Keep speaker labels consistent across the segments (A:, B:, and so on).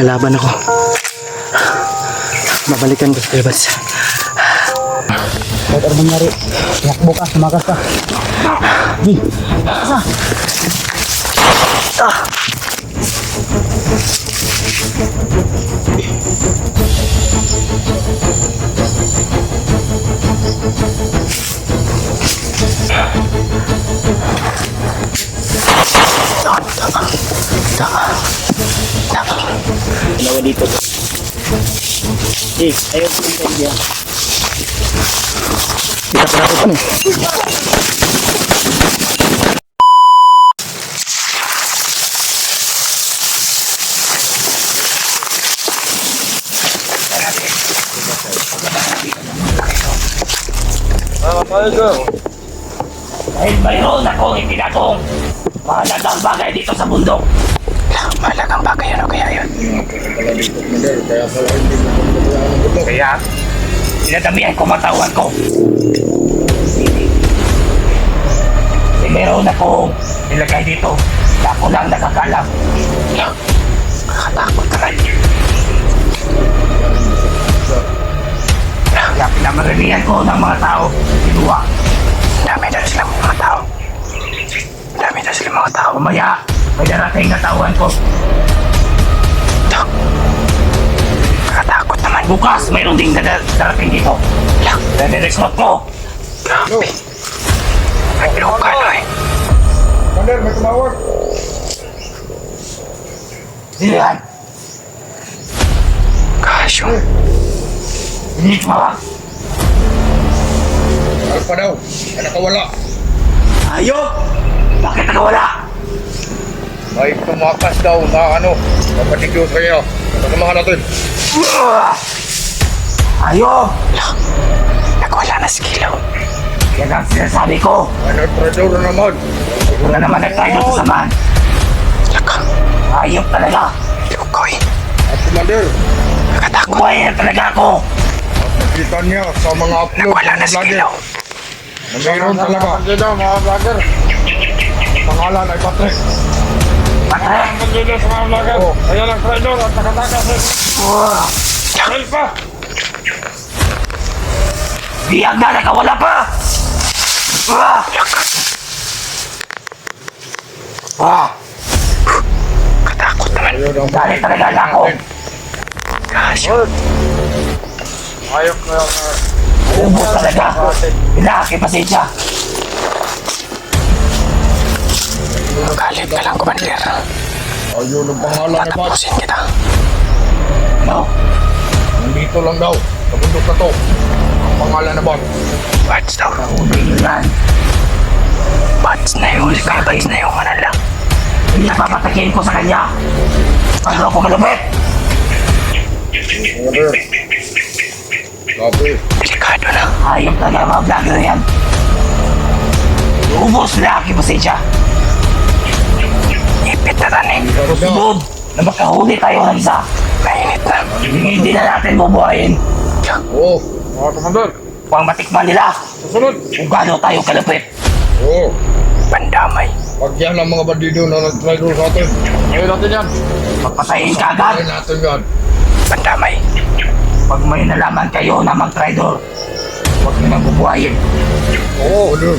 A: Lalaban ako. Babalikan ko sa Kuya Bads.
B: Ba't ano nangyari? Yakbo ka, sumakas ka. Di, asa?
A: Dalawa dito. Ayaw ko yung kanya. Kita pa natin pa
C: Dahil mayroon akong itinatong mahalagang bagay dito sa bundok.
A: Mahalagang bagay ano kaya yun?
C: Kaya, dinadamihan ko matawan ko. Meron akong nilagay dito na ako lang nakakalam.
A: Nakakatakot naman.
C: Kaya pinamaramihan ko ng mga tao, kinuha.
A: Dami na silang mga tao. Dami na silang mga tao.
C: Mamaya, may darating na tauhan ko.
A: Nakakatakot naman.
C: Bukas, mayroon ding darating dito. Nare-recruit ko.
A: Grabe. Ang iluka no eh.
B: Commander, may tumawag.
C: Sino yan?
A: Kasyo.
C: Hindi tumawag.
B: Alpa daw, ay nakawala.
C: Ayok! Bakit nakawala?
B: May tumakas daw na napatigyos kayo. Kasamahan natin.
C: Ayok!
A: Nagwala na si Kilo.
C: Yan ang sinasabi ko.
B: Ano, traidor na naman.
C: Siguro na naman nag-try sa samahan.
A: Laka.
C: Ayok talaga.
A: Lukoy.
B: At Commander,
A: Nakatakot.
C: Buhay na talaga ako.
B: nakita niya sa mga upload.
A: Nagwala na si Kilo.
B: Mayroon talaga. Pagkita mga vlogger. Pangalan ay Patrick.
C: Patrick!
B: Pagkita sa mga vlogger. Ayan ang traidor at nakatakas. Dahil pa.
C: Biyag na nakawala pa!
A: Katakot naman.
C: Dali talaga na ako.
A: Kasyo.
B: Ayok na yung...
C: Ubus talaga. Pinaki pasensya.
A: Galit ka lang, Commander.
B: Ayun ang pangalan ni Pat.
A: Tatapusin kita.
C: No?
B: Nandito lang daw. Sa bundok na to. Ang pangalan na Bat.
A: Bats daw.
C: Hindi yan.
A: Bats na yun. Kaya Bats na yun. Ano lang.
C: Hindi papatakin ko sa kanya. Ano ako malupit?
B: Commander. Grabe.
A: Delikado na.
C: Ayok talaga mga vlogger yan. Ubus na aking pasensya.
A: Ipit na tanin.
C: Sunod na makahuli tayo ng isa.
A: Mainit na.
C: Hindi na natin bubuhayin.
B: Oo. Mga Commander.
C: Pang matikman nila
B: Susunod.
C: kung gaano tayo kalupit.
B: Oo.
A: Pandamay.
B: Pag yan ang mga bandido na nag-traidor sa atin. Ngayon natin yan.
C: Pagpatayin ka agad.
B: Ngayon natin yan.
A: Pandamay.
C: Pag may nalaman kayo na mag-traidor, huwag nyo nang bubuhayin.
B: Oo, Commander.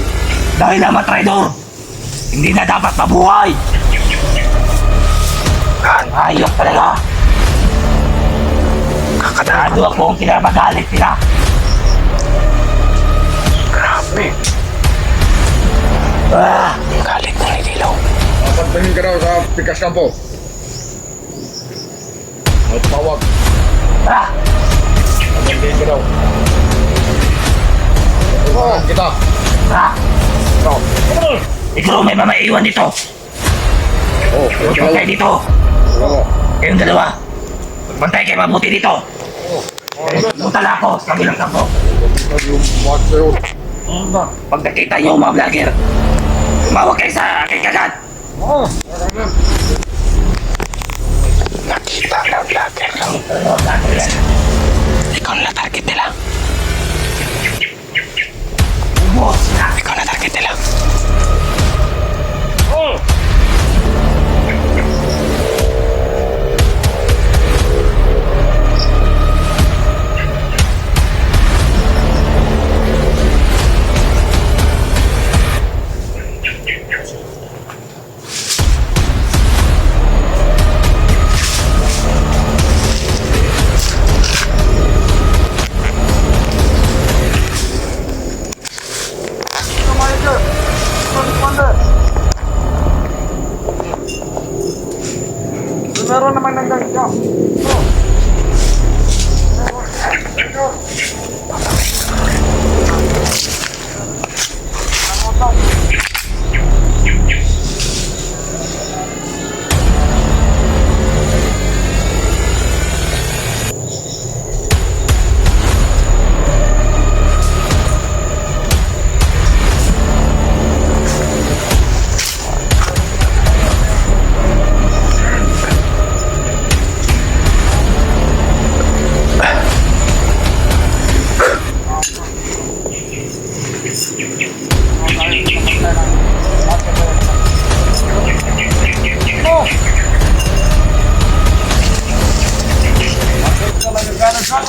C: Dahil na mag-traidor, hindi na dapat mabuhay. Ayok talaga.
A: Kakatakot.
C: Ano akong kinamagalit nila.
A: Grabe. Ang galit na nililaw.
B: Papantingin ka daw sa pikas kampo. May tawag.
C: Ah!
B: Papantingin ka daw. Tutukan kita.
C: Ah!
B: Ikaw.
C: Ikaw may mamaiwan dito.
B: Oo,
C: Huwag
B: ikaw.
C: kayo dito.
B: Oo.
C: Kayong dalawa. Magbantay kayo mabuti dito. Punta na ako sa kabilang kampo.
B: Nag-lumat sa'yo.
C: Pag nakita niyo mga vlogger, tumawag kayo sa akin kagad.
B: Oo.
A: Nakita na vlogger. Ikaw na target nila.
C: Ubos na.
A: Ikaw na target nila.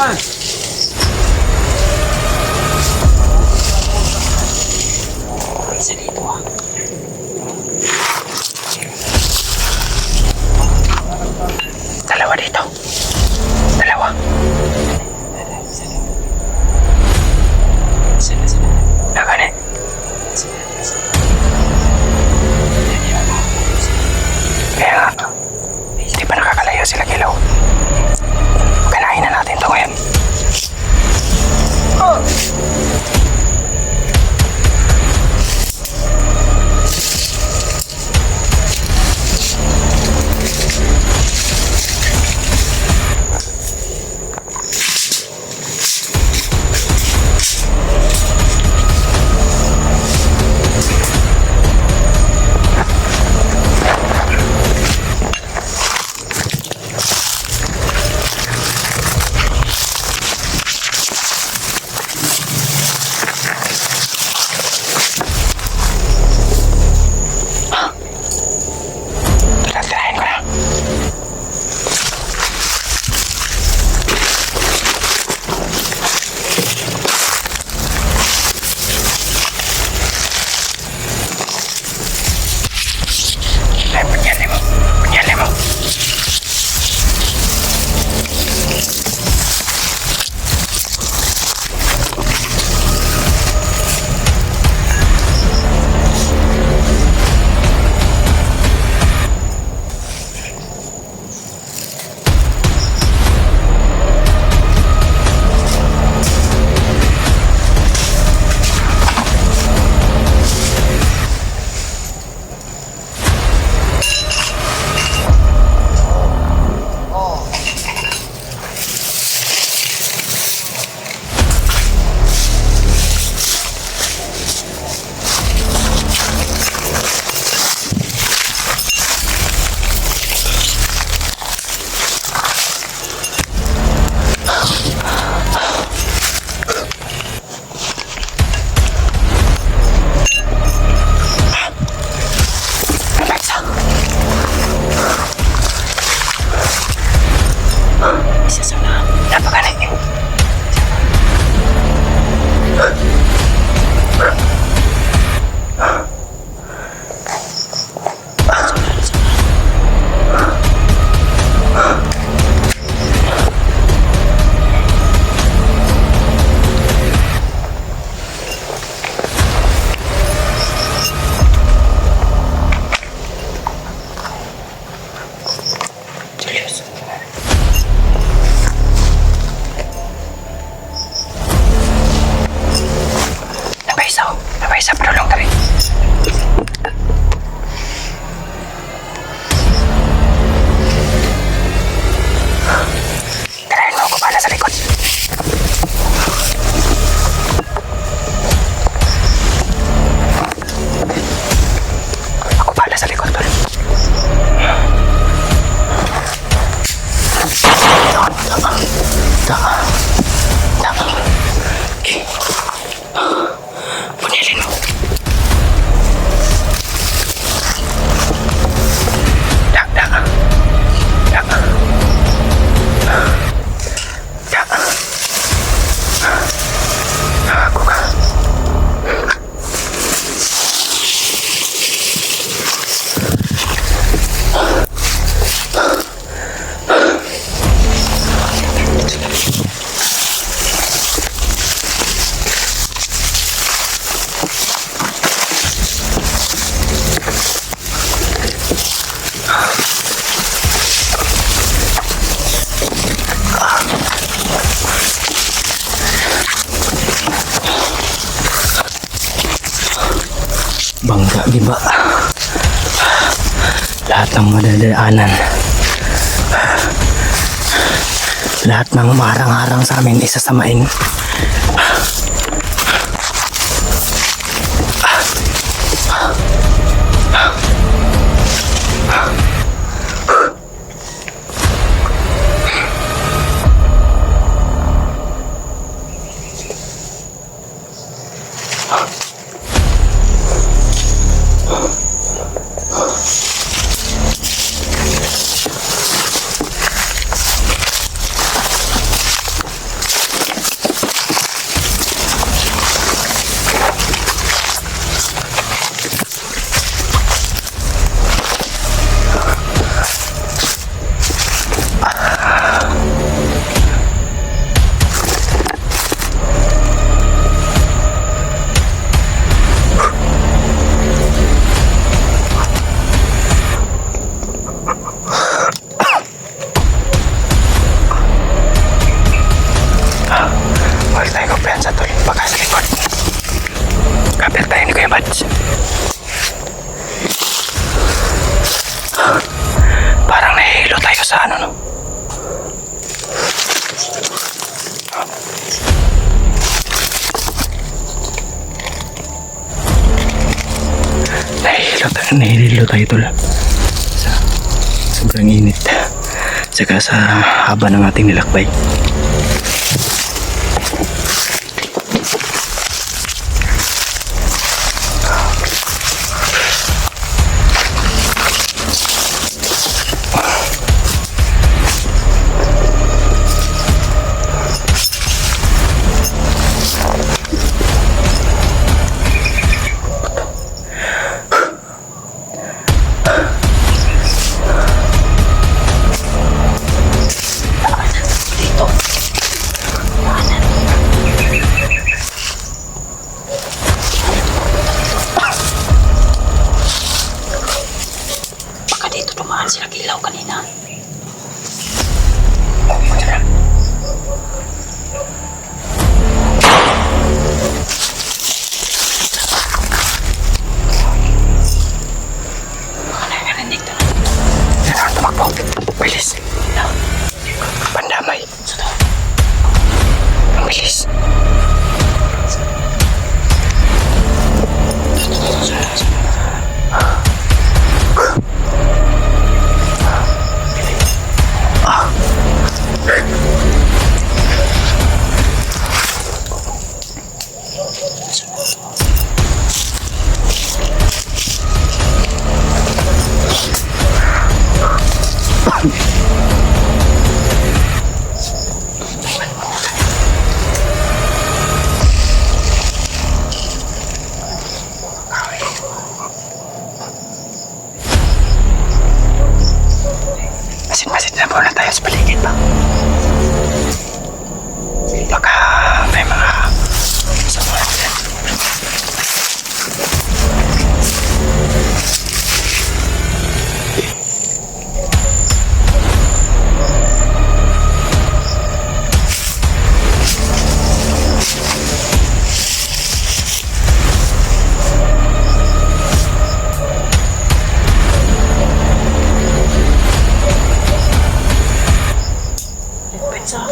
C: Isa dito ah.
A: Dalawa dito. Dalawa. Nagani. Kaya nga, hindi pa nakakalayo sila Kilaw. Kanain na natin to ngayon. Tirahin ko na. Ay, punyali mo. Punyali mo. Alexa. Isa sa una. Napakani. Julius. Napaisaw. Napaisaw. Padulong tabi. Tirahin mo ako pala sa likod. Ako pala sa likod, tol. Tama. Okay. Punyalin mo. Dak. Ako ka. Bangga, di ba? Lahat ng madadaanan. Lahat ng marang-harang sa amin isasamain. Nahihilo tayo tol. Sobrang init. Saka sa haba ng ating nilakbay.
D: Baka dito dumaan sila Kilaw kanina. Baka narinig na.
A: Kailangan tumakbo. Bilis. Pandamay. Ang bilis. Masin-masin na muna tayo sa paligid ba? Baka may mga sama dyan.
D: Pizza.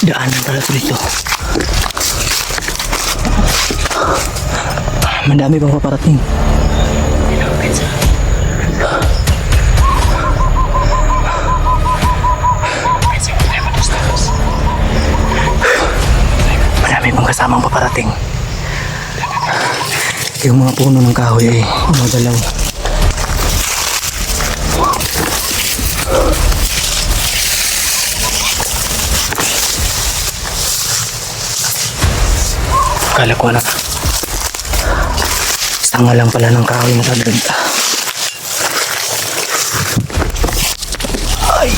A: Daanan pala ito dito. Madami pang paparating. Marami pang kasamang paparating. Yung mga puno ng kahoy ay umagalaw. Akala ko na sanga lang pala ng kahoy na tadrag. Ay.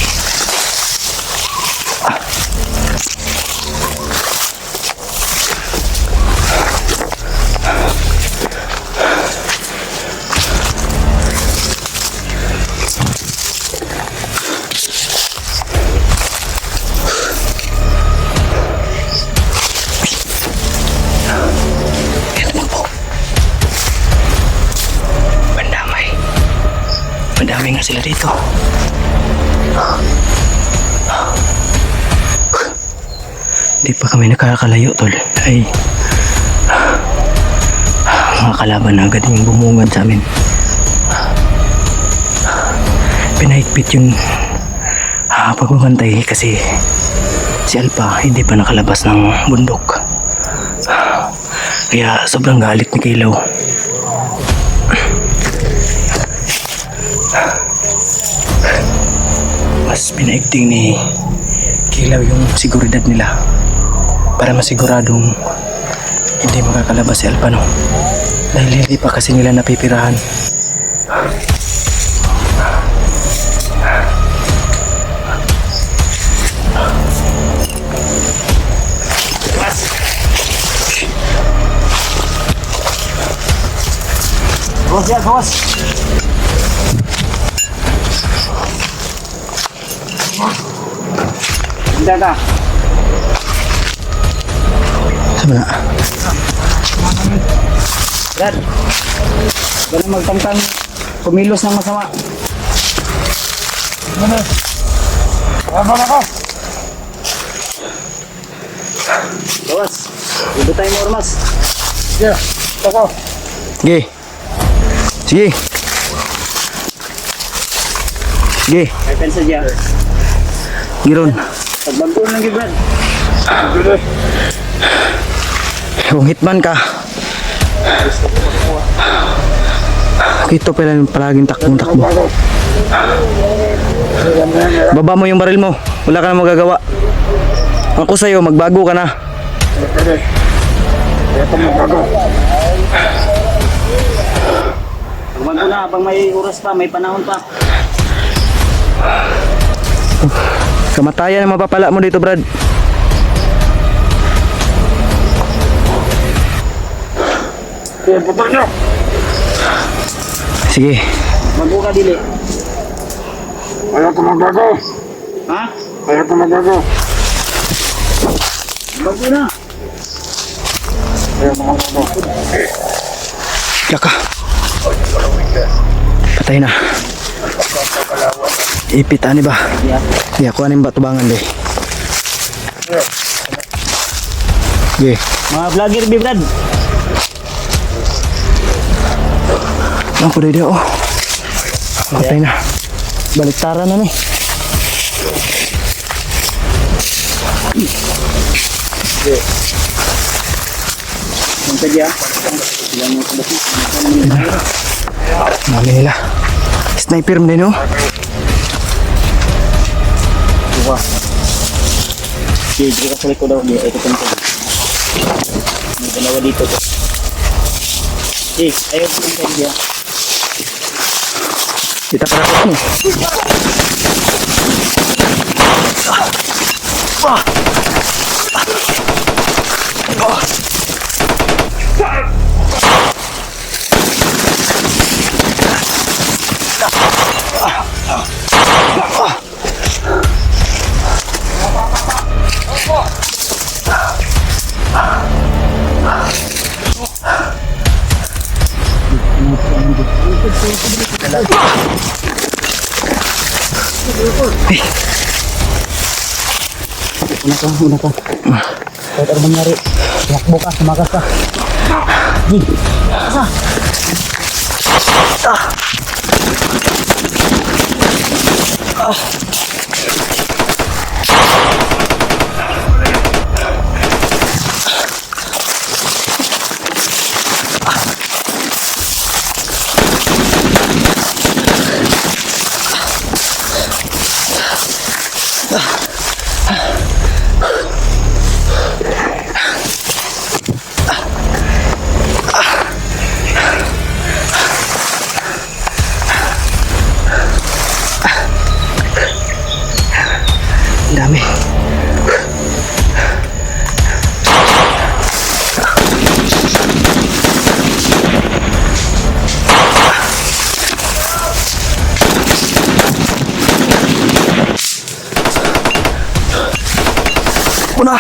A: Pahinga sila dito. Di pa kami nakakalayo, tol. Ay, mga kalaban na agad yung bumungad sa amin. Pinahigpit yung pagbabantay kasi si Alpha hindi pa nakalabas ng bundok. Kaya sobrang galit ni Kilaw. Mas pinaigting ni Kilaw yung seguridad nila para masiguradong hindi makakalabas si Alpha, no? Dahil hindi pa kasi nila napipirahan.
C: Bawas yan, bawas. Hindi ka.
A: Sama na.
C: Brad, ganun magtangtang kumilos ng masama. Ano? Abang ako. Bawas, ibutay mo ormas. Sige, ako.
A: Sige. Sige. Sige.
C: May pensa dyan.
A: Giron.
C: Pagbagoon lang, Brad.
A: Kung hitman ka. Ito pala yung palaging takbong-takbo. Baba mo yung baril mo. Wala ka na magagawa. Ako sa'yo, magbago ka na.
C: Magbago na, habang may oras pa, may panahon pa.
A: Kamatayan ang mapapala mo dito, Brad. Sige.
C: Magbago ka, dili.
B: Ayaw ko magbago.
C: Ha?
B: Ayaw ko magbago.
C: Magbago na.
B: Ayaw ko magbago.
A: Yaka. Patay na. Ipit ani ba?
C: Yeah.
A: Ya, kuha ning batubangan deh. Ge.
C: Mga vlogger, Brad.
A: Ako deh dia. Oh. Patay na. Baliktaran na ni.
C: Sampai dia.
A: Dami nila. Sniper mo din, oh.
C: Wah. Dia ka sa likod daw dia. Ito pinto. May dalawa dito. Ayaw ko pinto dia.
A: Kita para ko ni.
C: Una ka. Kahit ano mangyari, yakbo ka, sumakas ka. Asa? Dami. Una.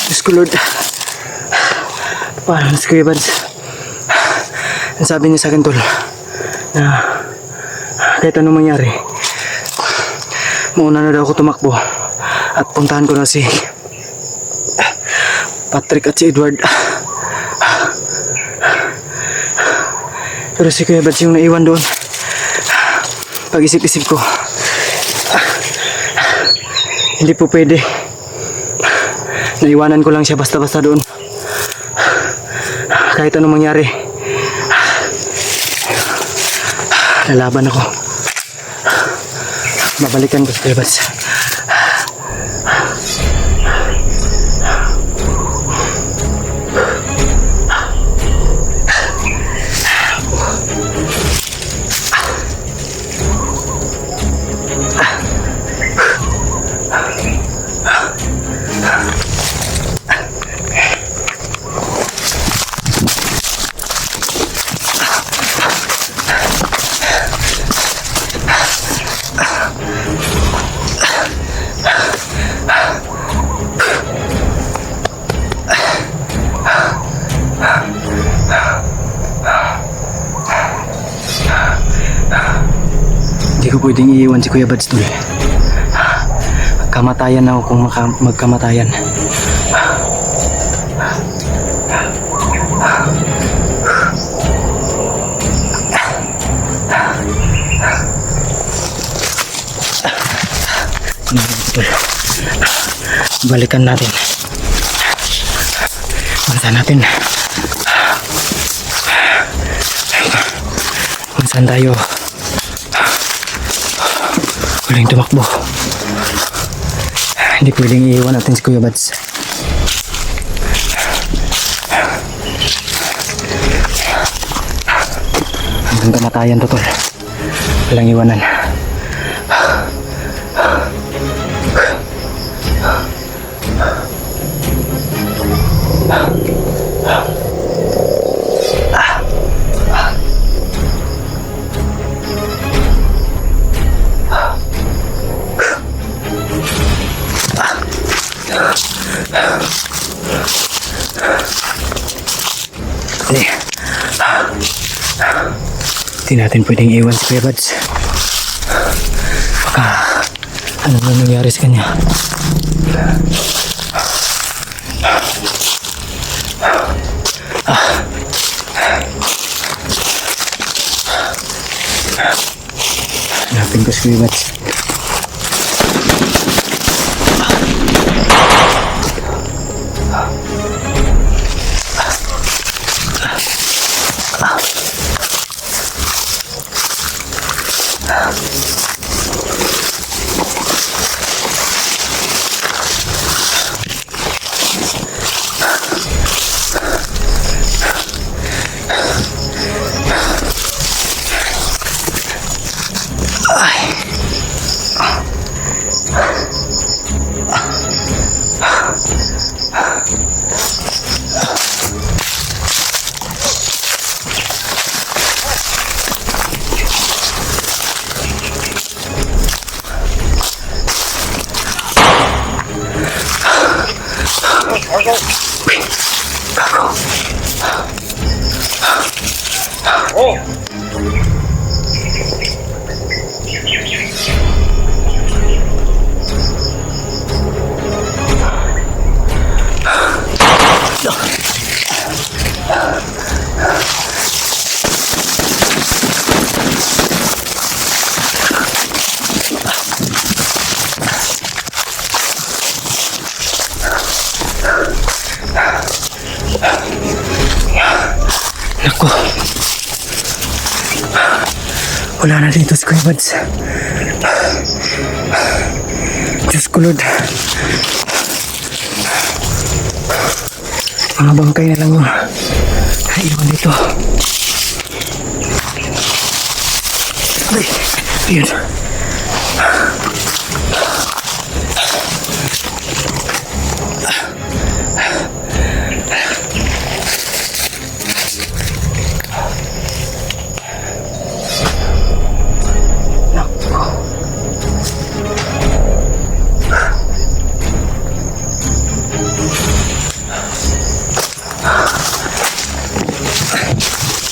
A: Diyos ko, Lord. Paano na si Kuya Bads? Ang sabi niya sa akin, tol, na kahit anong mangyari, mauna na daw ako tumakbo at puntahan ko na si Patrick at si Edward. Pero si Kuya Bads yung naiwan doon. Pag-isip-isip ko, hindi po pwede. Naiwanan ko lang siya basta-basta doon. Kahit anong mangyari, lalaban ako. Babalikan ko si Kuya Bads. Hindi ko pwedeng iiwan si Kuya Bads, tol. Kamatayan ako kung magkamatayan. Tol, balikan natin. Balikan natin. Kung saan tayo huling tumakbo. Hindi pwedeng iiwan natin si Kuya Bads. Hanggang kamatayan to, tol. Walang iwanan. Hindi natin pwedeng iwan si Kuya Bads. Baka ano na nangyari sa kanya. Hanapin ko si Kuya Bads. Naku. Wala na dito si Kuya Bads. Diyos ko, Lord. Mga bangkay na lang yung iwan dito. Ay, ayun.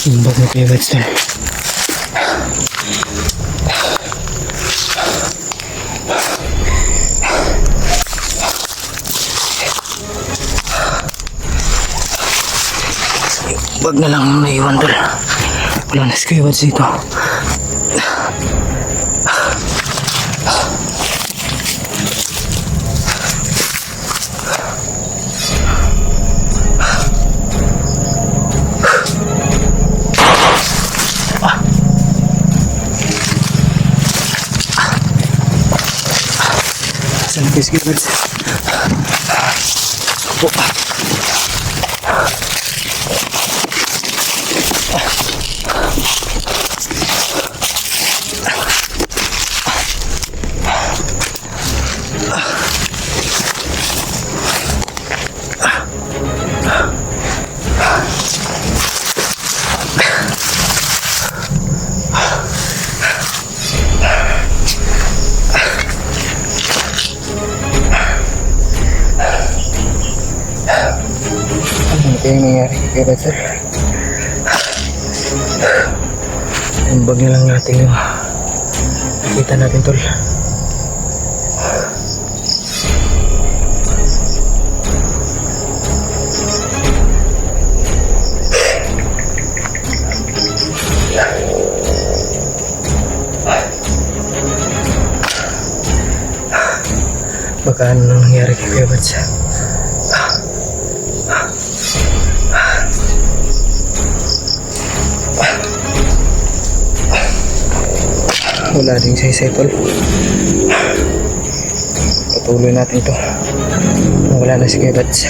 A: Yung bag na Kuya Bads doon. Yung bag na lang yung naiwan doon. Wala na si Kuya Bads dito. Saan na kayo si Kuya Bads? Opo. Ano kayong nangyari kay Kuya Bads, sir? Yung bag na lang natin yung nakita natin, tol. Baka ano nang nangyari kay Kuya Bads? Wala din sa tol. Patuloy natin to. Wala na si Kuya Bads.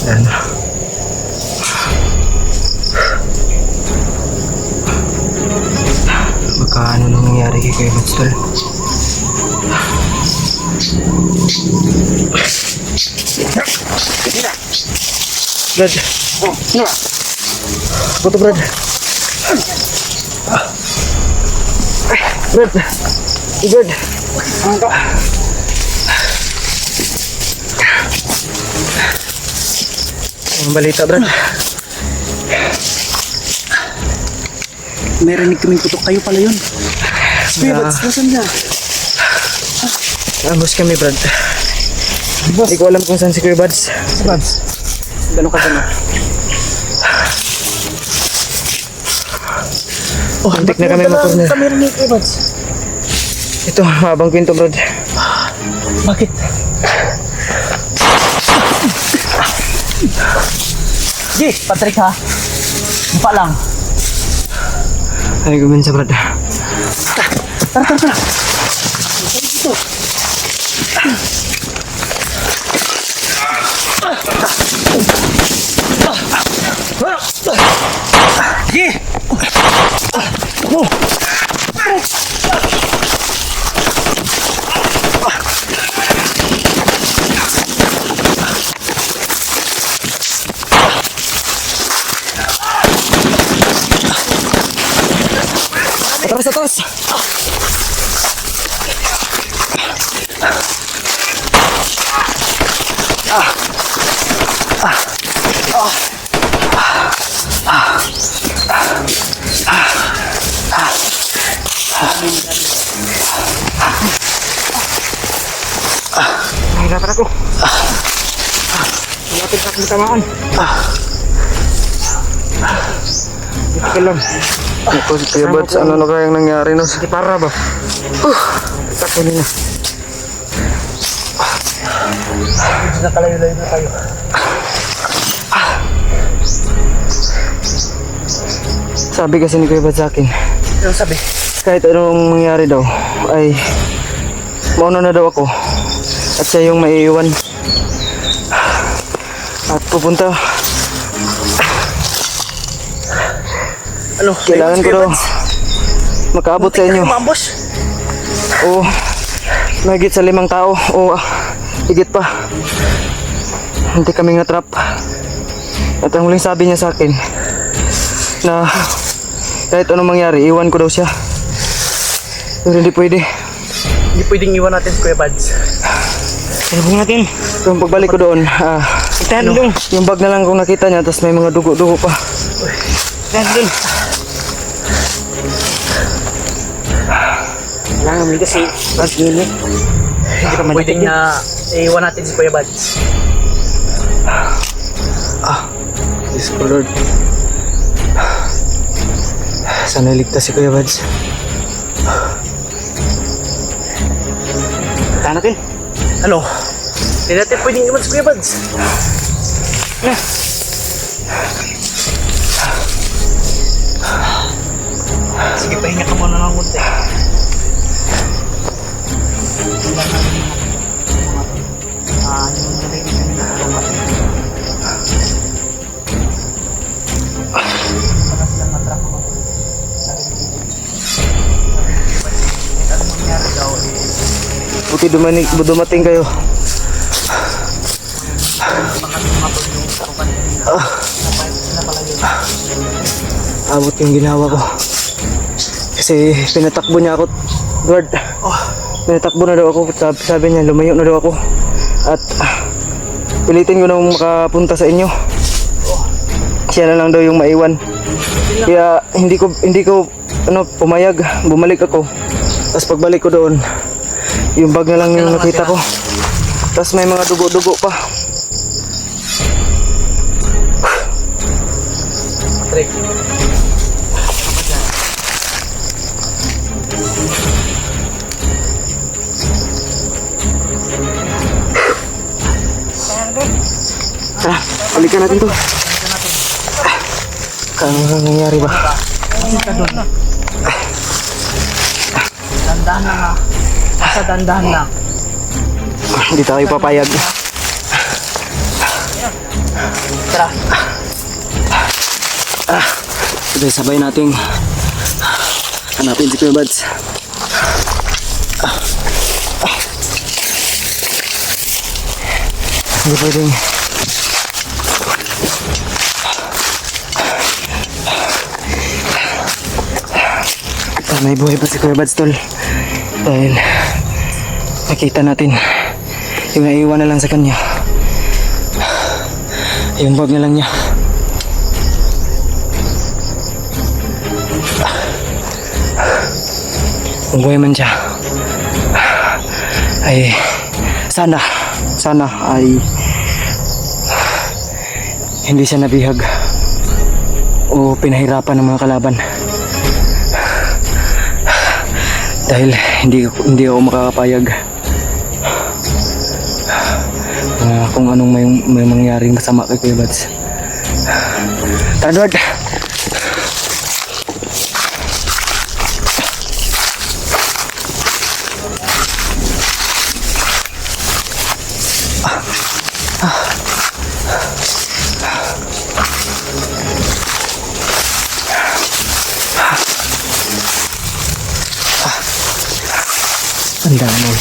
A: Ano? Baka ano nang nangyari kay Kuya Bads, tol? Brad. Foto, Brad. Brad. Brad. Ang balita, Brad.
C: May rinig kaming putok. Kayo pala yun. Kuya Bads, nasan niya?
A: Ambos kami, Brad. Hindi ko alam kung saan si Kuya Bads.
C: Bads, gano'n ka gano'n?
A: Oh, hintik na kami mag-corner.
C: Kami rinig, Kuya Bads.
A: Ito, mahabang kwento, Brad.
C: Bakit? Di, Patrick ha. Mukha lang.
A: Ay, gumin sa Brad.
C: Tara. Sige!
A: Atras!
C: Nahirapan ako. Malapit na akong tamaan. Dito ka lang.
A: Ako, Kuya Buds, ano na kayang nangyari no?
C: Hindi para ba? Tako nila. Nakalayo-layo na tayo.
A: Sabi kasi ni Kuya Buds sa akin,
C: Ano sabi?
A: kahit anong mangyari daw, ay mauna na daw ako. At siya yung maiiwan. At pupunta.
C: Ano?
A: Kailangan ko daw makaabot sa inyo.
C: Mambos?
A: O mahigit sa 5 tao o higit pa. Hindi kami nga trap. At ang huling sabi niya sa akin na kahit anong mangyari, iwan ko daw siya. Pero hindi pwede.
C: Hindi pwedeng iwan natin si Kuya Buds. Salubong natin.
A: Kung pagbalik ko doon,
C: Itahan dun.
A: yung bag na lang kung nakita niya, tapos may mga dugo-dugo pa.
C: Itahan dun. Kailangan mo kasi Buds nila. Hindi pa pwedeng na iwan natin si Kuya Buds.
A: Yes, po Lord. Sana iligtas si Kuya Buds.
C: Itahan natin. Ano? Hindi natin pwedeng iwan si Kuya Buds. Sige, pahinga ka muna ng konti.
A: Buti dumating kayo. Abot yung ginawa ko. Kasi pinatakbo niya ako, Lord. Pinatakbo na daw ako. Sabi niya, lumayo na daw ako. At pilitin ko na makapunta sa inyo. Siya na lang daw yung maiwan. Kaya hindi ko pumayag. Bumalik ako. Tapos pagbalik ko doon, yung bag na lang yung nakita ko. Tapos may mga dugo-dugo pa.
C: Patrick.
A: Tara, balikan natin to. Kaya nangyayari ba?
C: Dandahan lang ha. Basta dandahan lang.
A: Hindi tayo papayag.
C: Tara.
A: Sige, sabay nating hanapin si Kuya Buds. Hindi pwedeng may buhay pa si Kuya Buds, tol. Dahil nakita natin yung naiwan na lang sa kanya, yung bag na lang niya. Kung buhay man siya, ay sana ay hindi siya nabihag o pinahirapan ng mga kalaban. Dahil hindi ako makakapayag kung anong may mangyaring masama kay Kuya Buds. Edward! Ang dami.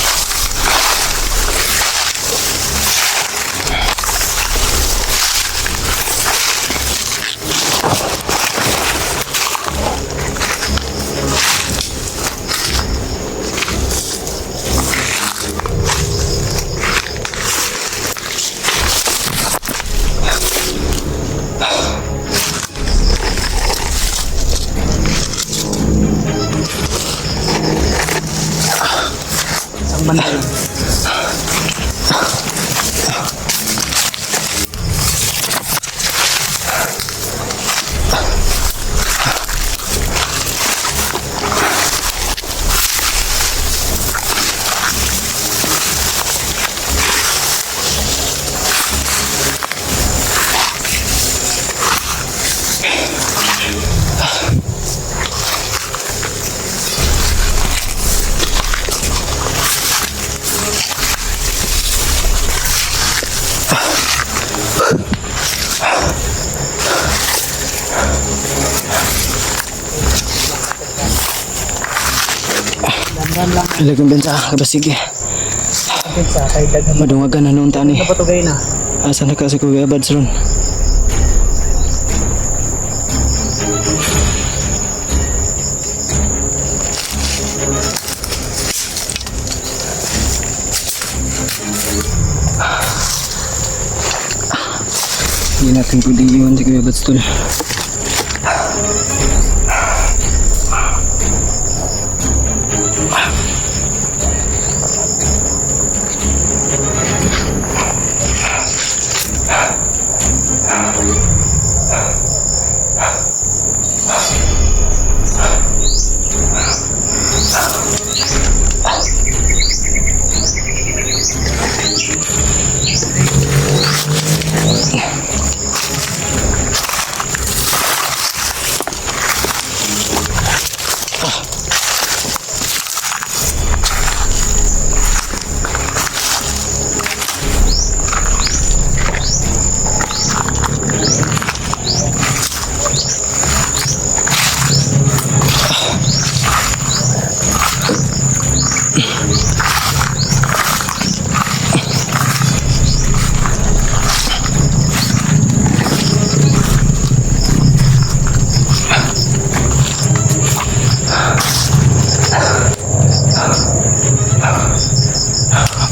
C: Ang banda.
D: Saan lang
A: Ilagang bensa, kabasig eh.
D: pinsa kay daghan
A: Madungagan na noong tani.
D: na patugay na.
A: Asa na ka si Kuya Bads ron? Hindi natin pwedeng iwan si Kuya Bads tol.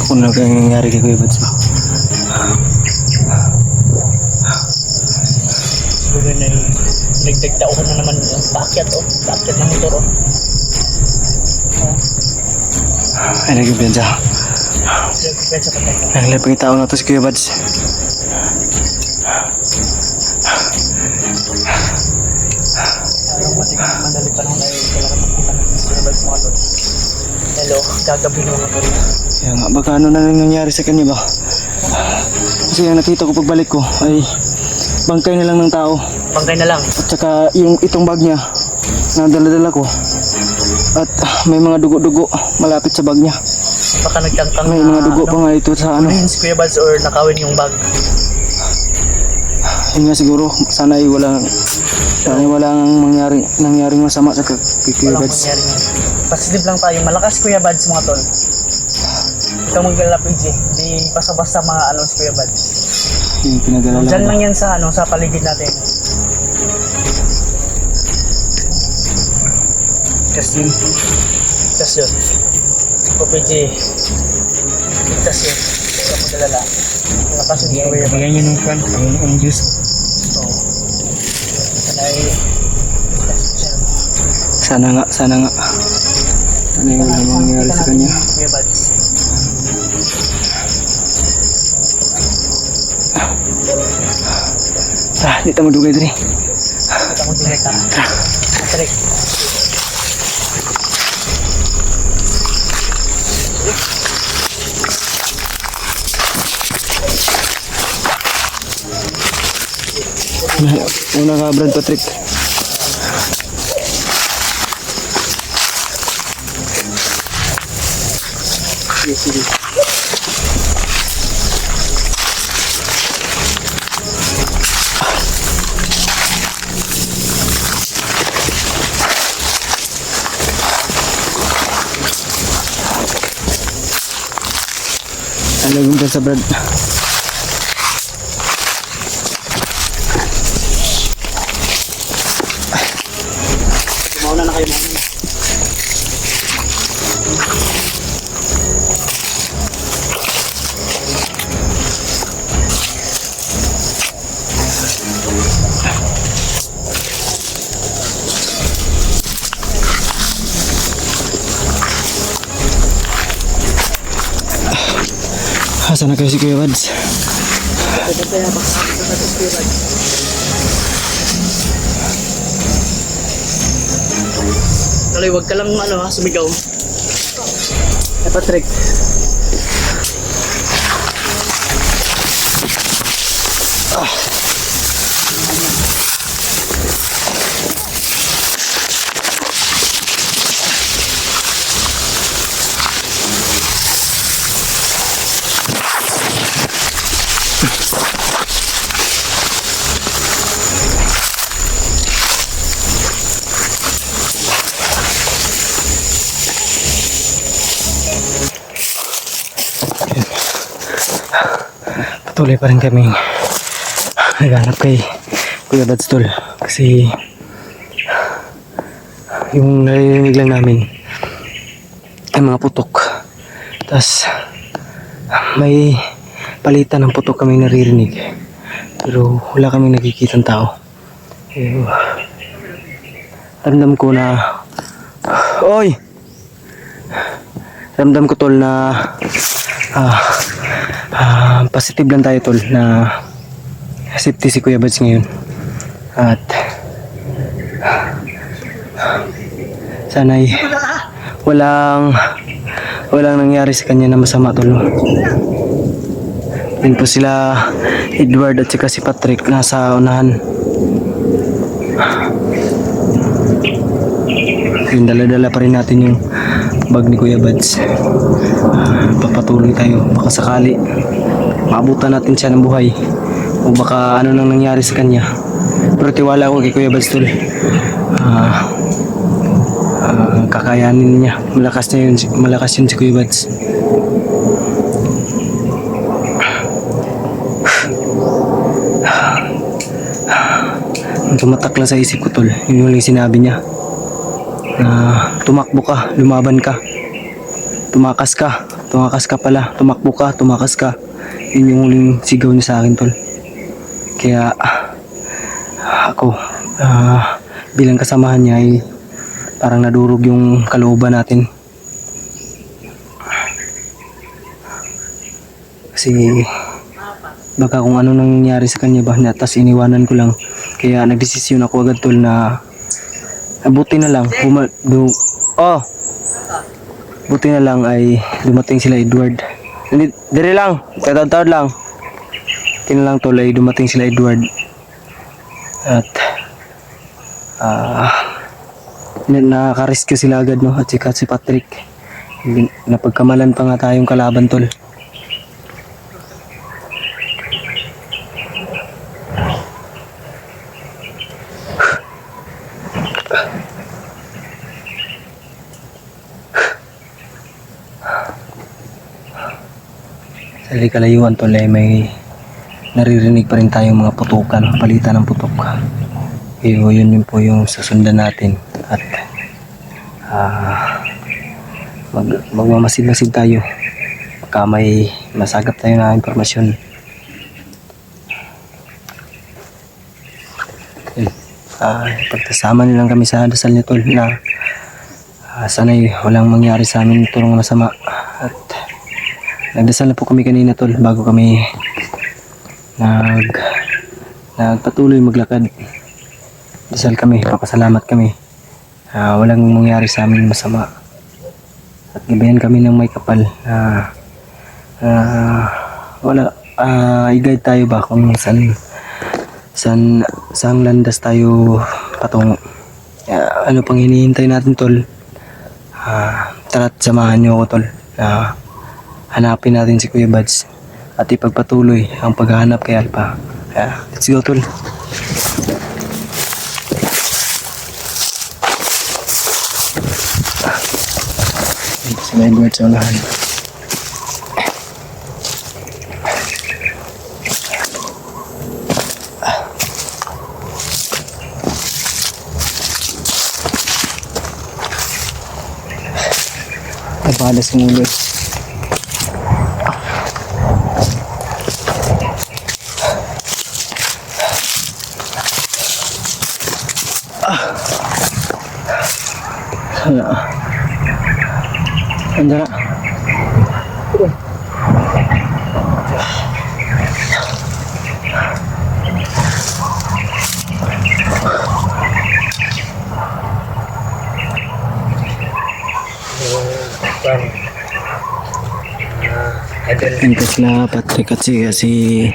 A: Kung ano kaya nangyayari kay Kuya Bads ba?
D: Siguro na nagdagdaohan na naman yung pakyat ng motor oh.
A: Ay, ilagang bensa.
D: Pinsa patay.
A: Naglapang tao na to si Kuya Bads.
D: Ayaw madali pa nung kailangan magkita natin sa Kuya Bads mga tol. Hello, gagabi na mga tol.
A: Kaya nga, baka ano na lang nangyari sa kanya ba? Kasi ang nakita ko pagbalik ko ay bangkay na lang ng tao.
D: Bangkay na lang.
A: At saka yung itong bag niya na dala-dala ko. At may mga dugo-dugo malapit sa bag niya.
D: Baka nagtangkang
A: May mga dugo pa nga ito sa ano.
D: si Kuya Bads or nakawin yung bag.
A: Yun nga siguro, sana ay walang nangyaring masama sa kay Kuya
D: Walang
A: Bads.
D: mangyari nga. Positive lang tayo. Malakas Kuya Bads mga tol. Ikaw magdala PJ. Di basta-basta mga si Kuya Bads.
A: Yung pinadala
D: Diyan
A: lang.
D: lang yan sa paligid natin. Kasi yun. O PJ. Ligtas yun. Ikaw magdala. Malakas yung Kuya Bads.
C: Bigyan niyo ng kan, ang juice.
D: Oo. Sanay.
A: Sana nga. Sana ay walang mangyari sa kanya.
D: Kuya Bads.
A: Di tayo madugay din eh.
D: Kita mo direct ha. Direct.
A: Una ka, Brad Patrick. Alagong ka sa Brad.
D: Mauna na kayo, mauna na.
A: Asa na kayo si Kuya Bads?
D: Ito kaya bakit sa Kuya Bads. Kaloy, wag ka lang sumigaw. Patrick.
A: patuloy pa rin kami naghanap kay Kuya Bads tol. Kasi yung narinig lang namin ay mga putok. Tas may palitan ng putok kami naririnig. Pero wala kaming nakikitang tao. Pero ramdam ko na ramdam ko tol na positive lang tayo tol na safety si Kuya Bads ngayon. At sana'y walang nangyari sa kanya na masama tol. Yun po sila Edward at saka si Patrick nasa unahan. Yung dala-dala pa rin natin yung bag ni Kuya Bads. Papatuloy tayo, baka sakali maabutan natin siya ng buhay o baka ano nang nangyari sa kanya. Pero tiwala ako kay Kuya Bads tol. Kakayanin niya, malakas yun si Kuya Bads. Tumatak lang sa isip ko tol yung huling sinabi niya na tumakbo ka, lumaban ka, tumakas ka pala, tumakbo ka, tumakas ka. Yun yung huling sigaw niya sa akin tol. Kaya ako bilang kasamahan niya ay parang nadurog yung kalooban natin. Kasi baka kung ano nangyari sa kanya ba, tas iniwanan ko lang. Kaya nagdesisyon ako agad tol na buti na lang buti na lang ay dumating sila Edward. Dire lang, tatawad lang. Lang tol ay dumating sila Edward. At nakarescue sila agad no, at sika si Patrick. Napagkamalan pa nga tayong kalaban tol. Sa kalayuan tol ay may naririnig pa rin tayong mga putukan, palitan ng putok. Yun po yung susundan natin at magmamasid-masid tayo baka may masagap tayo na impormasyon. Pagkasama nilang kami sa dasal ni tol na sana'y walang mangyari sa amin turong masama. At nagdasal na po kami kanina tol bago kami nagpatuloy maglakad. Dasal kami, papasalamat kami. Walang mangyari sa amin masama. At gabayan kami ng may kapal na i-guide tayo ba kung saan landas tayo patungo. Ano pang hinihintay natin tol? Tara't samahan niyo ako tol. Hanapin natin si Kuya Bads at ipagpatuloy ang paghahanap kay Alpha. Let's go tol. Si Edward sa unahan. Nabalas ng ulo. Andara. Ito sila Patrick at si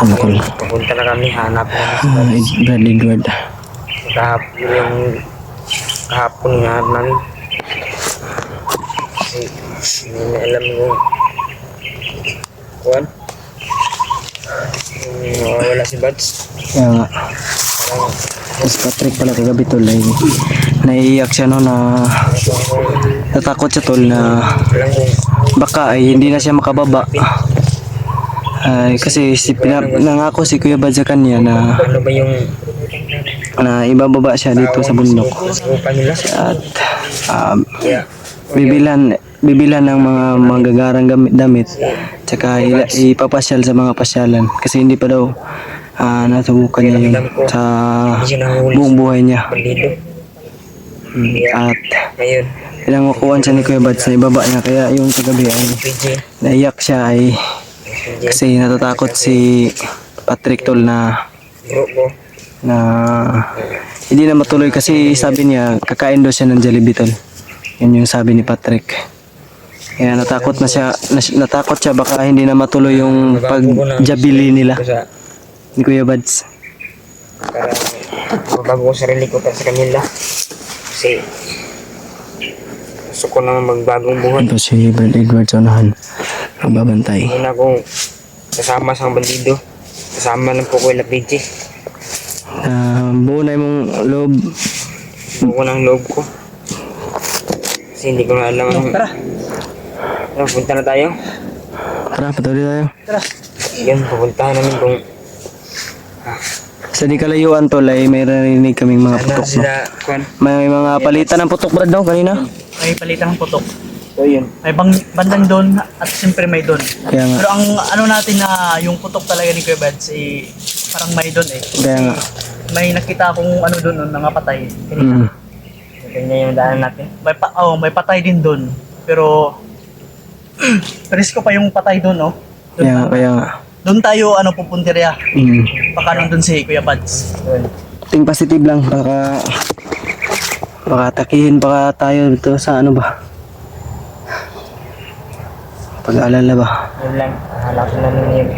A: ano ko lang.
D: Pupunta na kami, hanap na
A: Edward.
D: kahapon nga namin. Kasi hindi na alam yung kuwan. Wala si Bads.
A: Kaya nga. Si Patrick pala kagabi tol ay naiiyak siya no na natakot siya tol na baka ay hindi na siya makababa. Ay, kasi nangako si Kuya Bad sa kanya na
D: Ano ba yung
A: ibababa siya dito sa bundok.
D: upa nila?
A: At bibilan ng mga magagarang damit tsaka ipapasyal sa mga pasyalan kasi hindi pa daw nasubukan niya yung sa buong buhay niya.
D: Bandido.
A: At
D: Ngayon,
A: pinangukuhan siya ni Kuya Bads na ibaba niya kaya yung kagabi ay
D: PJ.
A: naiyak siya ay kasi natatakot si Patrick Tol na
D: Bro ko.
A: hindi na matuloy kasi sabi niya kakain daw siya ng Jollibee Tol. Yun yung sabi ni Patrick. Kaya natakot siya baka hindi na matuloy yung pagjabili nila
D: Sa
A: ni Kuya Bads.
D: para mabago ko sarili ko para sa kanila. Kasi gusto ko na magbagong buhay.
A: Ito si Brad Edwards unahan nagbabantay.
D: Hindi na akong kasama sa bandido. Kasama lang po ko yung PJ.
A: Buo na yung loob.
D: Buko ng loob ko. Kasi hindi ko na alam ang... Tara! Punta na tayo.
A: Tara, patuloy tayo.
D: Yan, pupuntahan namin kung...
A: Sa di kalayuan Tol ay may narinig kaming mga
D: Sana
A: putok. No?
D: sila... Kwan.
A: May mga palitan ng putok Brad no kanina.
E: May palitan ng putok.
D: So yun.
E: May bandang doon at siyempre may doon.
A: Kaya nga.
E: Pero ang ano natin na yung putok talaga ni Kuya Bads parang may doon eh.
A: Kaya nga.
E: May nakita akong ano doon mga patay. Kanina.
D: Ganyan yung daanan natin.
E: May patay din doon. Pero risko pa yung patay doon, no?
A: Kaya nga.
E: Doon tayo pupuntirya.
A: Mm.
E: Baka nandun si Kuya Bads.
D: Yun.
A: Ting positive lang baka takihin baka tayo dito sa ano ba? Pag-aalala ba?
D: Yun lang. Hanapin namin yun.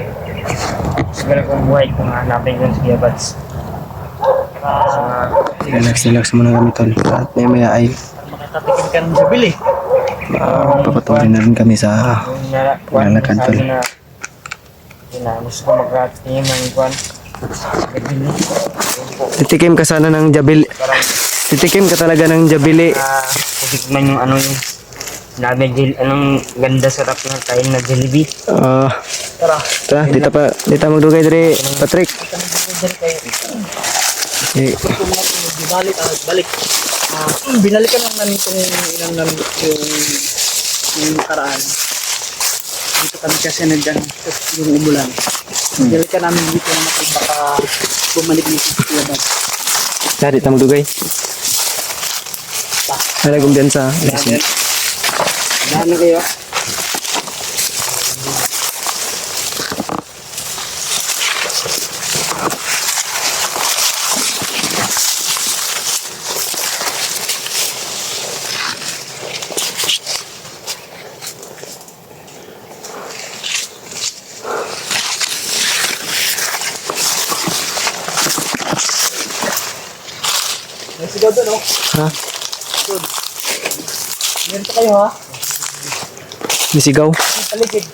D: Siguro kung buhay kung hanapin yun si Giabats.
A: Relax muna kami Tol. At maya ay
E: Makatatikin ka ng Jubilee.
A: papatuloy na rin kami sa lalakad Tol.
D: Yun na, gusto ko magkatingin ng kwan.
A: Titikim ka sana ng jabili. Titikim ka talaga ng jabili.
D: Kusikman yung ano yung anong ganda sarap na kain na Jollibee.
A: Tara, dito magdugay diri Patrick. Okay.
E: Balik. Binalikan lang namin itong ilang namin yung nakaraan. Dito kami kasi yung umulan. Binalikan namin dito na baka bumalik dito sa Kuya Bads.
A: Tara, dito magdugay. Hala kumbiyansa.
D: Ano kayo?
E: May sigaw doon, oh.
A: Ha?
E: Meron pa kayo, ha?
A: Misigaw.
E: Paligid.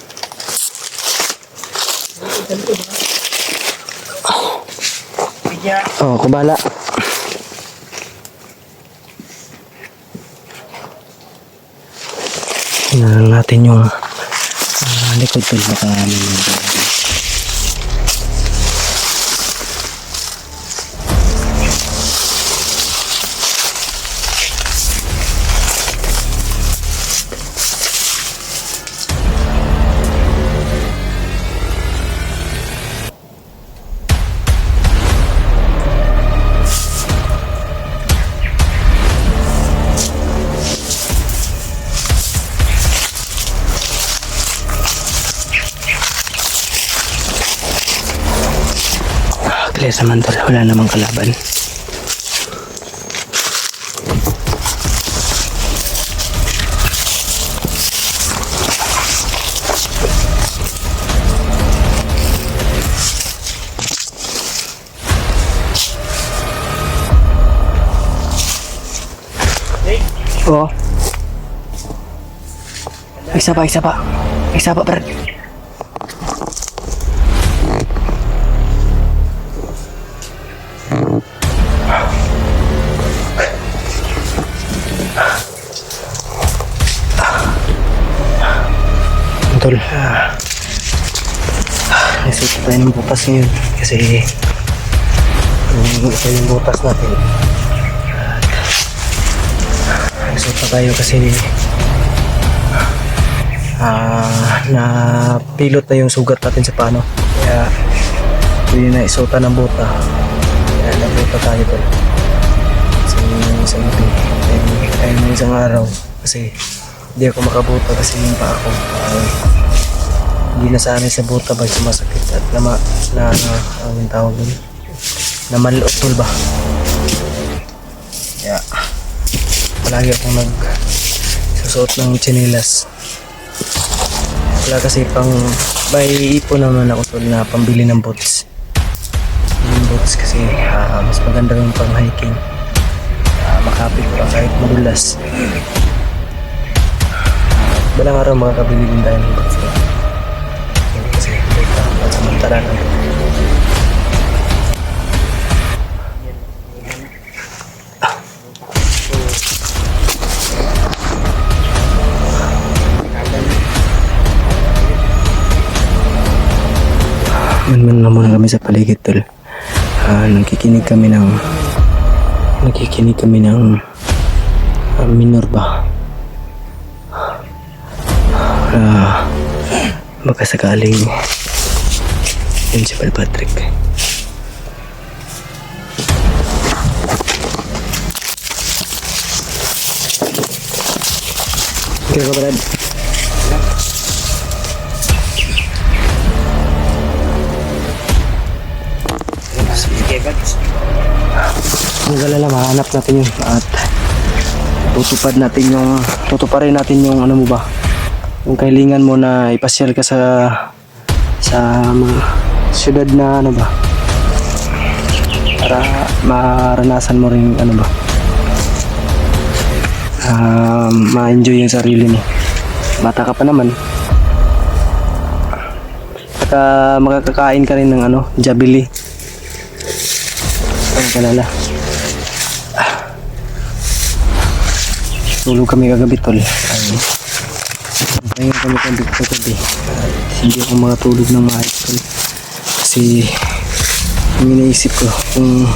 E: Bigya.
A: Oh, kubala. Tingnan natin yung likod Tol baka clear naman Tol, wala namang kalaban. Oh. Isa pa, Brad. Tol. tayo ng butas ngayon kasi ito yung butas natin. Nagsuot na tayo kasi na pilot na yung sugat natin sa pano. Kaya ito yung naisutan ng buta. Kaya nabuta tayo doon. Kasi isang gabi, ay isang araw kasi hindi ako makabuta kasi yung pa ako hindi nasanay sa buta ba sumasakit at ang tawag doon na malutol ba. Kaya palagi akong nagsusuot ng tsinelas. Wala kasi pang may ipon naman ako tol na pambili ng boots. Yung boots kasi mas maganda yung pang hiking. Makapit pa kahit madulas. Balang araw makakabili din tayo ng boots. Kasi pansamantala lang. Man na muna kami sa paligid tol. Nakikinig kami ng minor ba. Baka sakaling yun si Patrick. Kaya ka Brad? Ang galala, mahanap natin yun at tutuparin natin yung ano mo ba, yung kahilingan mo na ipasyal ka sa mga syudad na ano ba, para maranasan mo rin ano ba, ma-enjoy yung sarili mo. Bata ka pa naman, saka makakakain ka rin ng ano, jabili. Ang kalala. Tulog kami kagabi tol. Ngayon kami kagabi. Hindi ako makatulog ng maayos tol. Kasi yung iniisip ko kung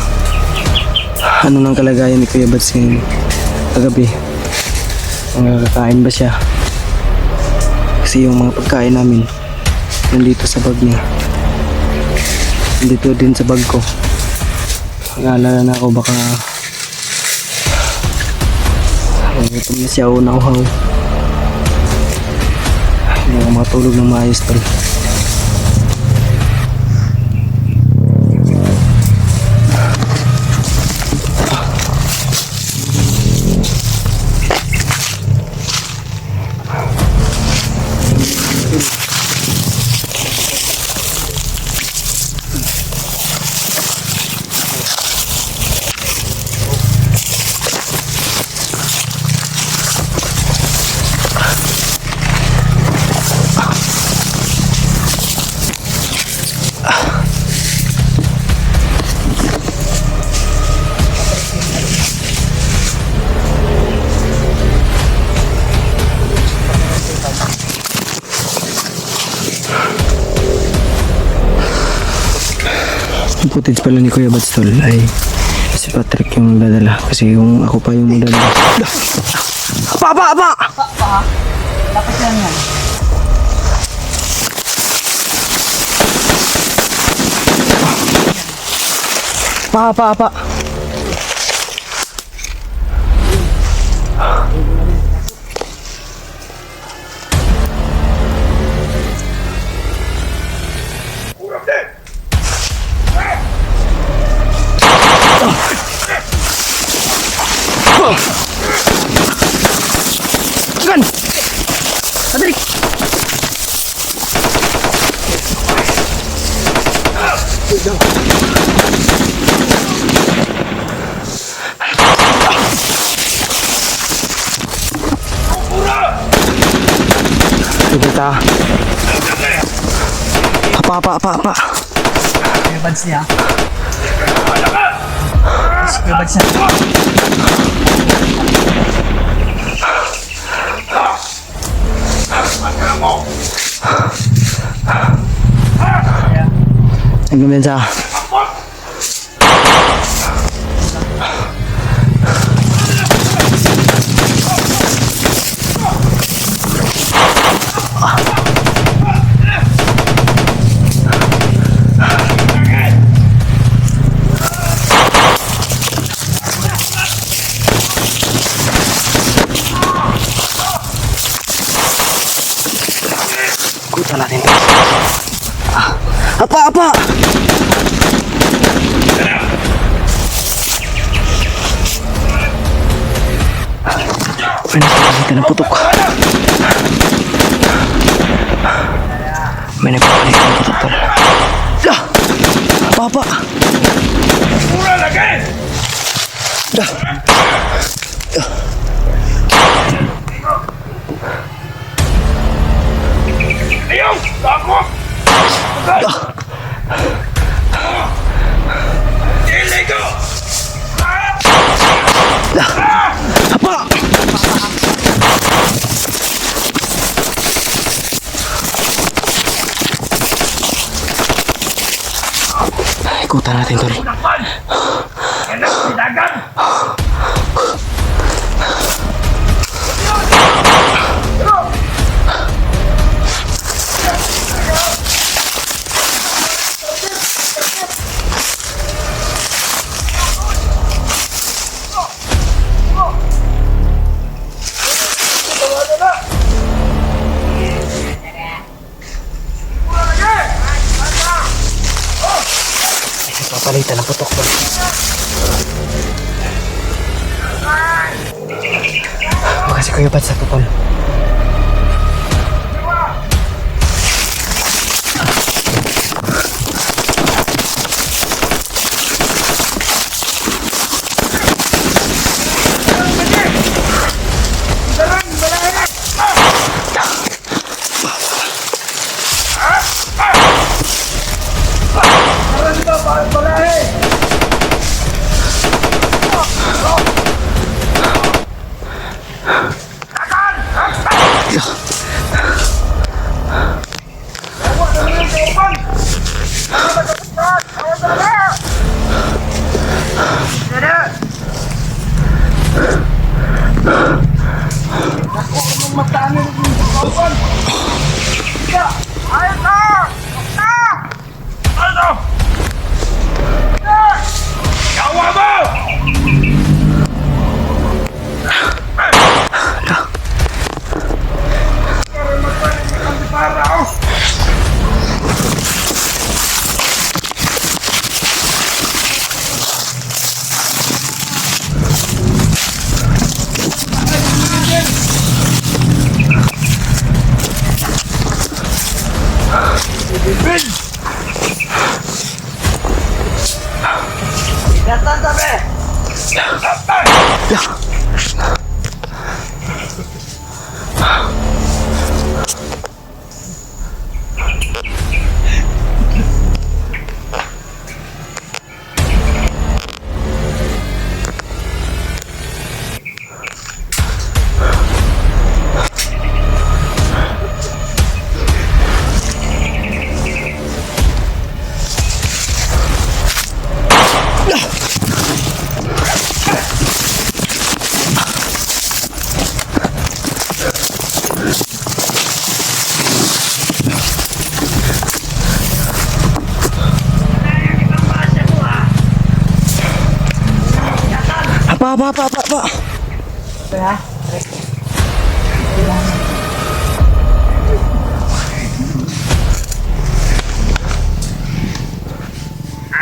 A: ano nang kalagayan ni Kuya Bads ngayon kagabi. Nakakakain ba siya? Kasi yung mga pagkain namin nandito sa bag niya. Nandito din sa bag ko. Nag-aalala na ako baka gutom na siya o nauhaw. Hindi ako makatulog ng maayos tol. Yung footage pala ni Kuya Bads tol ay si Patrick yung dadala kasi yung ako pa yung dadala. Apa!
E: Dapat lang yan.
A: Pa.
E: Kan! Patrick!
A: Kita. Apa.
E: Kuya Bads niya. Kuya Bads niya.
A: Nagkumpensa. Kuta natin to. Apa! May nagpapalitan ng putok. May nagpapalitan ng putok, tol. Dah! Apa!
B: Mura lagi!
A: Dah!
B: Ayaw! Takot!
A: Dah!
B: Iligo!
A: Dah! Apa! Ikutan natin, tol.
B: Enak sidagan!
A: Papalitan ng putok, tol. Makasih kayo ba't sa tutol? Apa.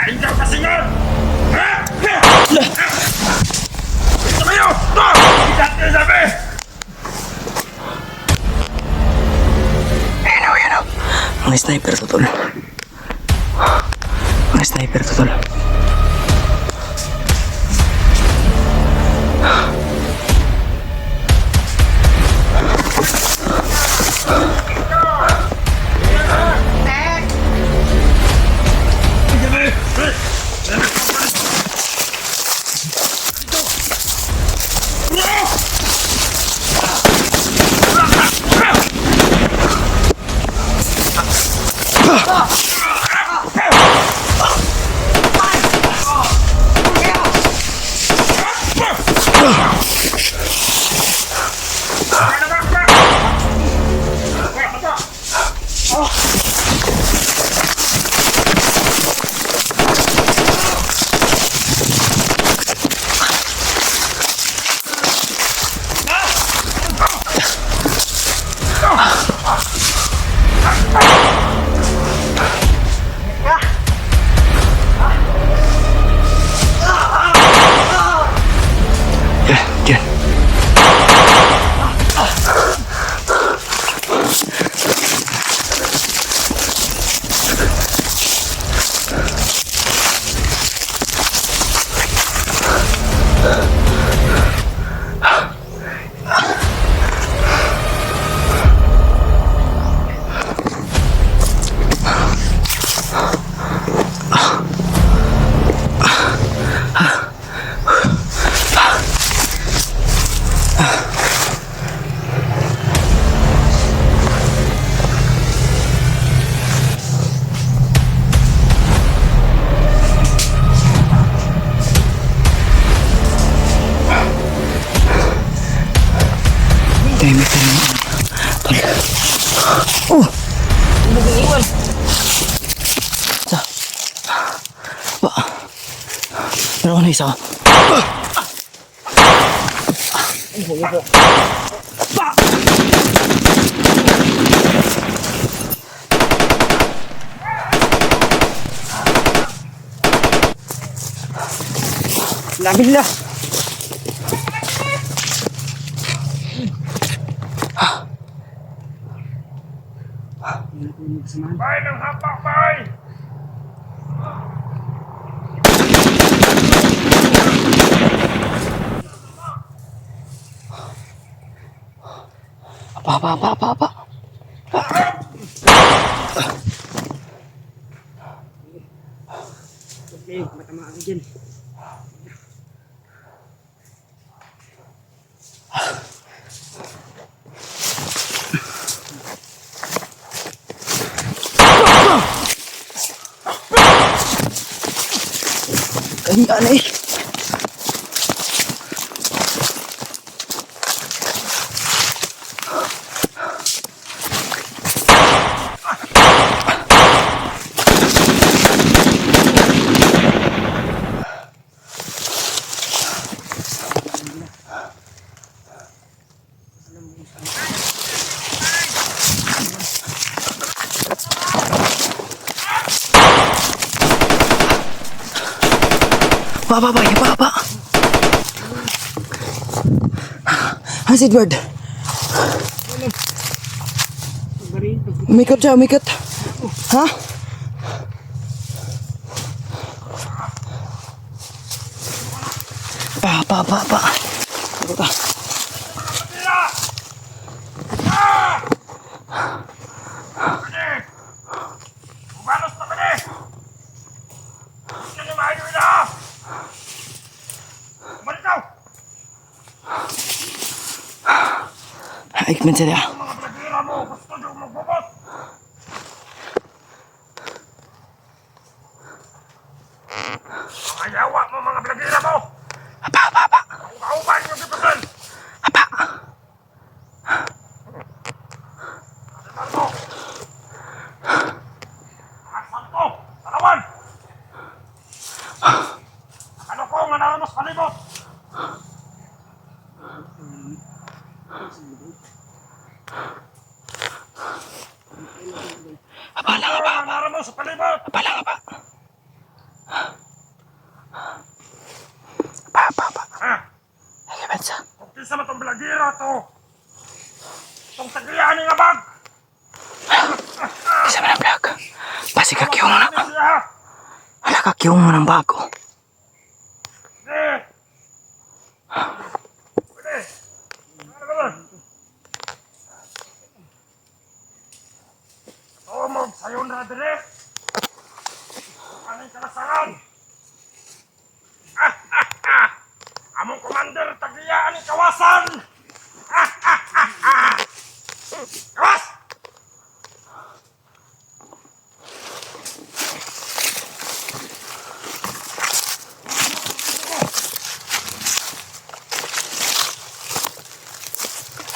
B: Aing kau kasingan! Ha? Tumayo! No! Tidak sabi!
A: Ayan o. Mga sniper to, tol. Mga sniper to, tol. Meron na isa.
D: Lamin na.
B: Bay ng hapa, bay!
A: Apa.
D: Okay, matama ako dyan.
A: Kaya na eh. Ba. Si Edward. Umikat siya. Ha? Pa.
B: Umanos na kani! Sino ba yun na? Malikaw!
A: Aikman sila.
B: Mga blagira mo, gusto nyo magbubot! Ayawa mo mga blagira mo!
A: Apa.
B: Kauban nyo gipasan! Asan mo? Asan ko? Talawan! Ano ko nga naramos palibot?
A: Apa lang.
B: Ano nga naramos sa palibot?
A: Apa.
B: Ha?
A: Aikman siya.
B: Kung kinsa man tong blagira to? Itong tagiyan nga bag!
A: Isa man ang vlog. Pasi kakyong mo na.
B: Ano siya?
A: Hala kakyong mo ng bago.
B: Eh! Pwede! Ano ka ba? Tumog sa'yo na dire! Anong kalasangan? Among commander tagiyaan ni kawasan! Kawas!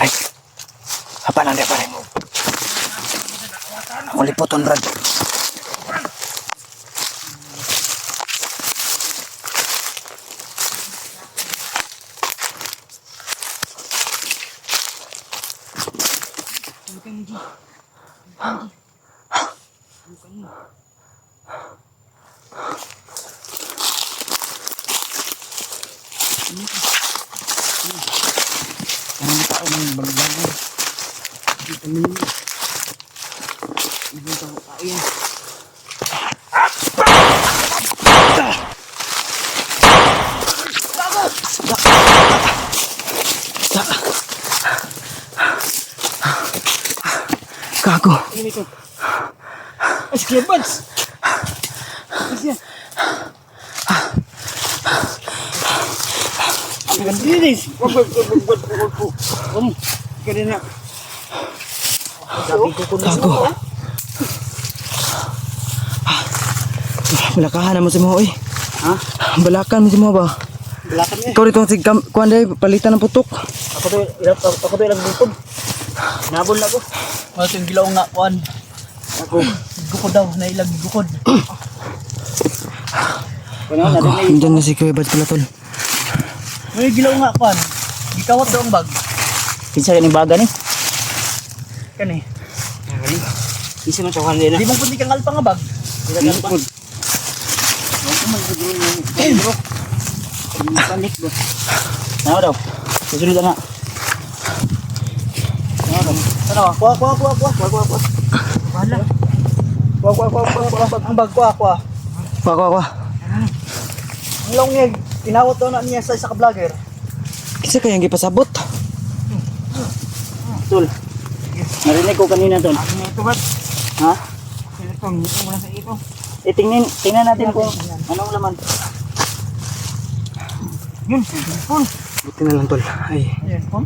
A: Ay. Apa lang dia pare. Ang lipoton Brad. Gago.
D: Si Clemens! Linis! Wag. Ganun na.
A: Gago. Balakahan naman si mo eh.
D: Ha?
A: Balakan mo si mo ba?
D: Balakan mo eh.
A: Ikaw dito si kuan day palitan ng putok.
D: Ako to ilang bukod. Nabol na ko.
E: Ano yung gilaw nga, kuan.
D: Ako.
E: Gukod daw, nailag gukod.
A: Nandiyan na si Kuya Bads pala tol.
E: May gilaw nga kwan. Gikawat daw ang bag.
C: Kinsa kaning baga ni?
E: Kani.
D: Isa man sa kanila.
E: Di mo pud kang alpa nga bag.
D: Panik ba?
C: Ano daw? Susunod na.
E: Ano? Kuha. Bahala. Kuha. Ang bag kuha.
A: Kuha.
E: Ang longeg. Tinawat daw na niya sa isa ka vlogger.
A: Kisa kayang gipasabot?
C: Tol. Narinig ko kanina tol.
D: Ano ito ba?
C: Ha?
D: Ito, hindi mo na sa ito.
C: Tingnan natin kung anong laman.
D: Yun, phone.
A: Buti na lang tol. Ay.
E: Ayan, phone.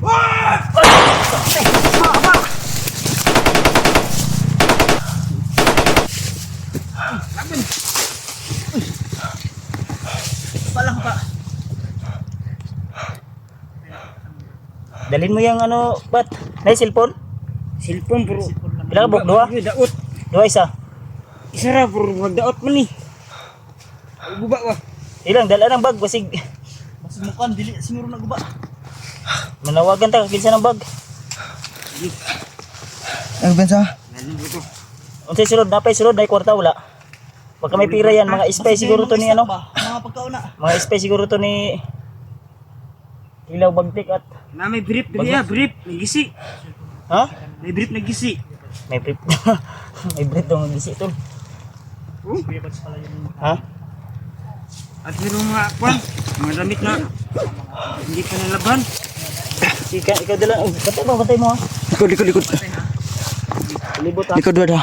E: Palang pa.
C: Dalhin mo yung ano, bat? May cellphone?
D: Cellphone bro.
C: Ilang buk? Dua?
D: Daot.
C: Dua isa?
D: Isa ra bro, magdaot man ni. Guba ba?
C: Ilang, dala ng bag, basig.
E: Mas mukan dili siguro naguba.
C: Manawagan ta, kinsa ng bag.
A: Ano bensa?
C: Unsay sulod, napay sulod, dahil kwarta, wala. Pagka may pira yan, mga spy siguro to ni ano.
E: Mga pagkauna.
C: Mga spy siguro to ni Ilaw Bagtik at
D: Na may brief dili brief, nagisi.
C: ha?
D: May brief nagisi.
C: May brief. May brief daw ng gisi tol. Ha?
D: At meron mga kwan, mga damit na hindi pa nalaban.
C: Ikaw dala, bantay mo ha.
A: Likod.
C: Libot ha.
A: Likod wala.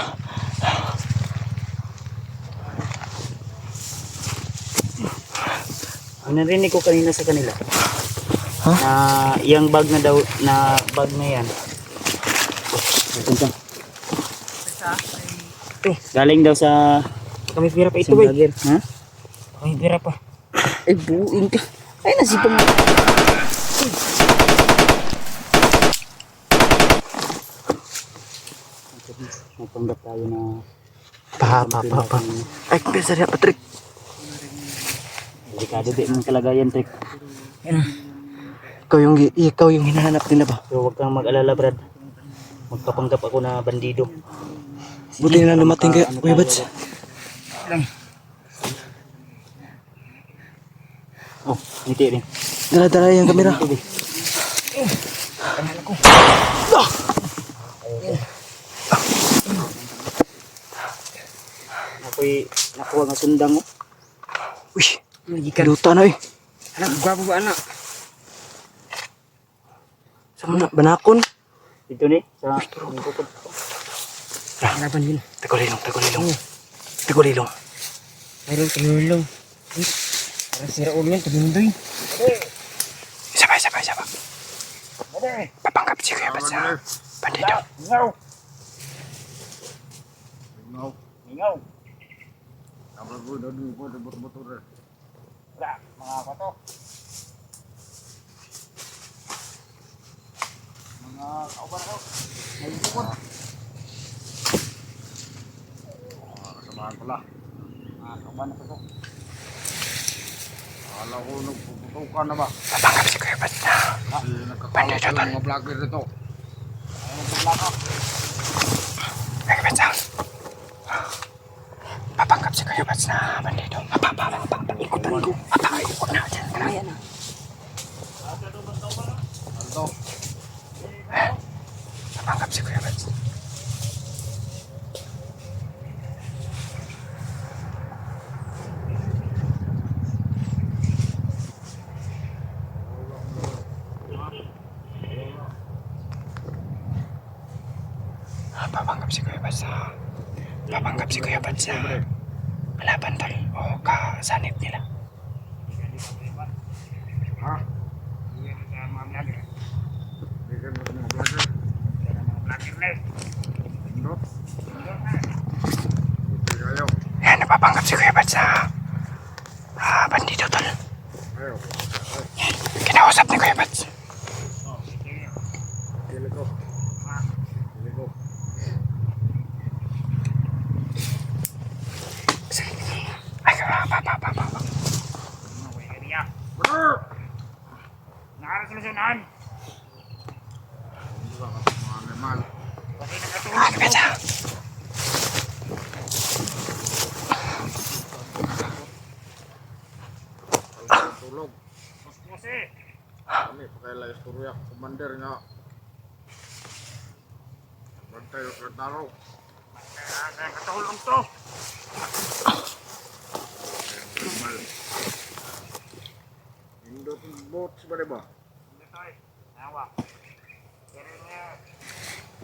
C: Narinig ko kanina sa kanila.
A: Ha?
C: Na yung bag na daw, na bag na yan. Galing daw sa
D: Kami pira pa
C: isang
D: ito ba?
C: vlogger. Ha?
D: Kami pira pa.
C: Ay, buuin ka. Ay, nasipang. Napanggap tayo na
A: Pa. Ay, bensa niya Patrick.
C: delikado din ng kalagayan, Trick.
A: Ikaw yung hinahanap nila ba?
C: So, huwag kang mag-alala, Brad. Magpapanggap ako na bandido.
A: Buti na lumating kayo, Kuya Bads.
C: Oh, ngiti rin.
A: Dala-dala yung kamera.
C: Ako'y nakuha ng sundang, oh.
A: Uy, luta na eh.
D: Anak, gwapo ba anak?
A: Sama na, banakon.
C: Dito ni, sa...
D: Harapan yun.
A: Tagulilong.
D: Mayroon tululong. Para sira ulo yan, tumundoy.
A: Isa pa. Papanggap si Kuya Bads sa bandido.
B: Ingaw. Kapag ko dadu ko motor. Wala, mga kato. Mga kauban ko. May bukod. Kasamahan ko lang. Mga kauban na ko. Akala ko nagpuputukan na ba?
A: Papanggap si Kuya Bads na
B: Nagkakalat ko ng mga vlogger nito. Ayaw maglakap.
A: Kuya Bads. Papanggap si Kuya Bads na bandido. Ikutan ko. Ikot na dyan. Ayan na.
B: Ano?
A: Papanggap si Kuya Bads. Papanggap si Kuya Bads sa kalaban tol o kasanib nila.
B: Ha? Iya sa mga vlogger. Bigyan mo sa mga vlogger. Mga vlogger na. Indot. Ito kayo.
A: Yan, napapanggap si Kuya Bads sa bandido tol.
B: Ayaw.
A: Yan, kinausap ni Kuya Bads.
B: Pili ko. Pili ko.
A: Ay, pa.
B: Nakaras na siya naan. Kasi nakatulog.
F: Tulog.
B: Mas kasi.
F: Kami pakailan istorya commander nga. Bantay sa taro.
B: Kaya katulog to.
F: Normal. Indot bot ba diba?
B: Hindi to eh. Nawa. Pero nga.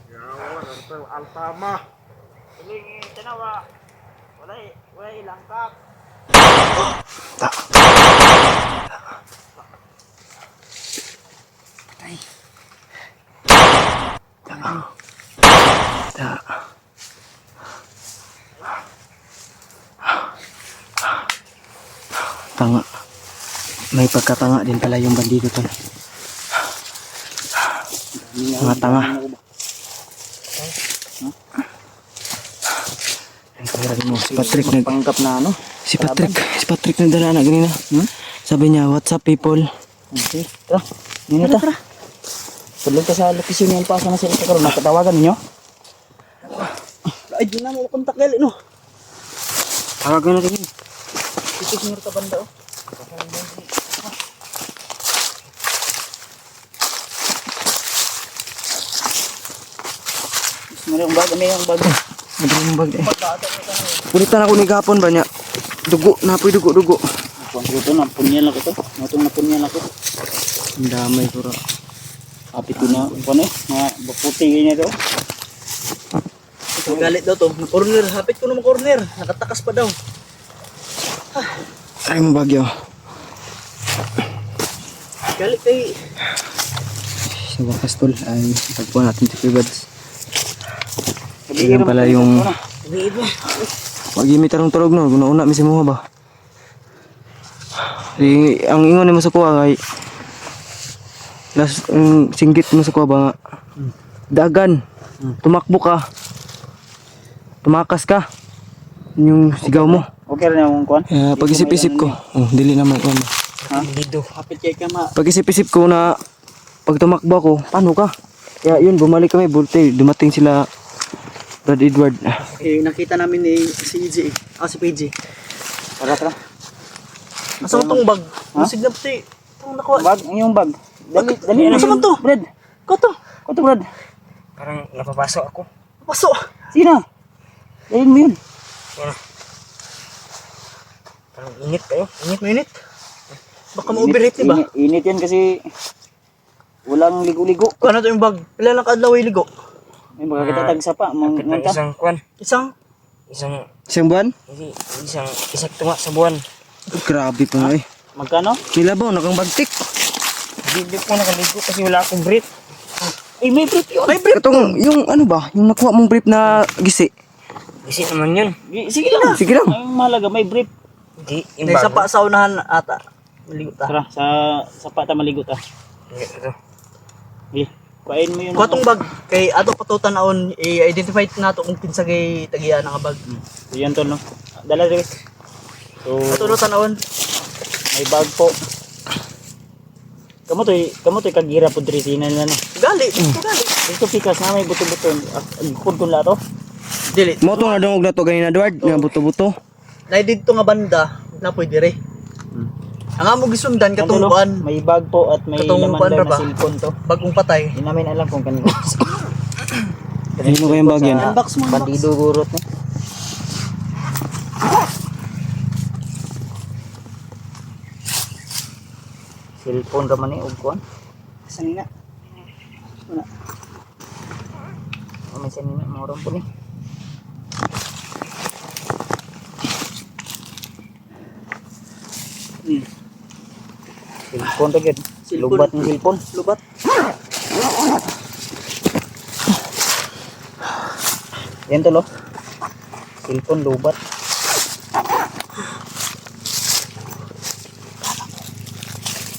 F: Yawa, Artel Altama.
B: Hiling tanawa. Wala ilang kap.
A: Tanga. May pagkatanga din pala yung bandido tol. Mga tanga. Si Patrick
C: Panggap na ano?
A: Si Patrick nagdala na ganina. Sabi niya, what's up people?
C: Okay. Tara. Yun na ta. Tulog ka sa lokasyon ng Alpasa na sila sa karoon. Nakatawagan ninyo?
E: Ay, di na mo kontak gali, no?
A: Tawagan natin yun.
E: Ito sinir ka banda, oh.
C: Ano yung bag? Ano yung bag?
A: Madali yung bag eh. Pulitan ako ni Gapon ba niya? Dugo, napoy dugo.
C: Kung ito, napunyan lang ito. Natong napunyan ako.
A: Ang damay ko ra.
C: Kapit ko na, ano eh, mga baputi ganyan ito.
E: Ito galit daw to. Na-corner. Hapit ko naman corner. Nakatakas pa daw.
A: Ay mo bagyo.
E: Galit kay...
A: Sa wakas tol, ay tagpuan natin si Pibads. Yan pala yung...
E: Liit mo.
A: Mag-imit tarong turog no, guna-una mi si Muha ba? Ang ingon ni mo sa kuha kay... singgit mo sa kuha ba nga? Dagan. Tumakbo ka. Tumakas ka. Yung sigaw mo.
C: Okay rin yung kuhan?
A: Pag-isip-isip ko. Oh, dili naman ko.
C: Ha?
E: Lido. Hapit kay kama.
A: Pag-isip-isip ko na pag tumakbo ako, paano ka? Kaya yun, bumalik kami, bulte. Dumating sila Brad Edward.
E: Eh, nakita namin ni si EJ. Si PJ.
C: Tara, tara.
E: Asa mo tong bag? Musig na puti. Itong nakuha.
C: Bag? Ang yung bag. Dali
E: Ano
C: na
E: sa man to?
C: Brad.
E: Koto.
C: Koto, Brad.
D: Parang napapasok ako.
E: Paso.
C: Sino? Dalhin mo yun.
D: Parang init kayo.
E: Minute. Baka ma-overheat diba?
C: Init yan kasi walang ligo-ligo.
E: Ano to yung bag? Ilan lang kaadlaw ay ligo?
C: May baka kita tagsapa.
D: Kapit ng
C: Manta.
D: isang kwan.
E: Isang?
A: Isang buwan?
D: Hindi, isang tunga sa buwan.
A: Grabe pa nga eh.
C: Magkano?
A: Kilabaw, nakang bagtik.
D: Hindi ko nakaligo kasi wala akong brief.
C: Eh, may brief yun.
E: May brief.
A: Katong, yung ano ba? Yung nakuha mong brief na gisi.
D: Kasi naman yun.
C: Sige lang.
A: Sige lang.
C: Ang mahalaga, may brief.
D: Hindi, yung
E: May isa
D: bago.
E: pa sa unahan ata. Maligo ta.
C: Tara, sa pata maligo ta.
D: Ito.
C: Eh, kuhain mo yun.
E: Kuha tong bag. Kay ato patutan-aon i-identify nato kung kinsa kay tagiya nga bag.
C: Yan to, no? Dala rin. So,
E: Ato tan-aon.
C: may bag po. Kamu to kagira po dresinan na no.
E: Gali, gali.
C: Ito pikas na may buto-buto. Agkod ko na to.
E: Dili.
A: Mo to nga dungog na to ganina Edward, nga buto-buto.
E: Nay dito nga banda na pwede re. Ang amo gisundan katong
C: Ano,
E: buwan,
C: may bag po at may
E: Katong
C: laman
E: kuan
C: daw
E: ra
C: na
E: ba?
C: cellphone to.
E: bagong patay.
C: Hindi namin alam kung kanino.
A: Ano ba yung bag yan?
E: Unbox mo, unbox.
C: Bandido gurot na. Cellphone raman eh, ugkuan.
E: Sanina.
C: May sanina, maurang po ni. Cellphone to gid.
E: Cellphone.
C: Lubat ng cellphone.
E: Lubat.
C: Yan to lo. Cellphone lubat.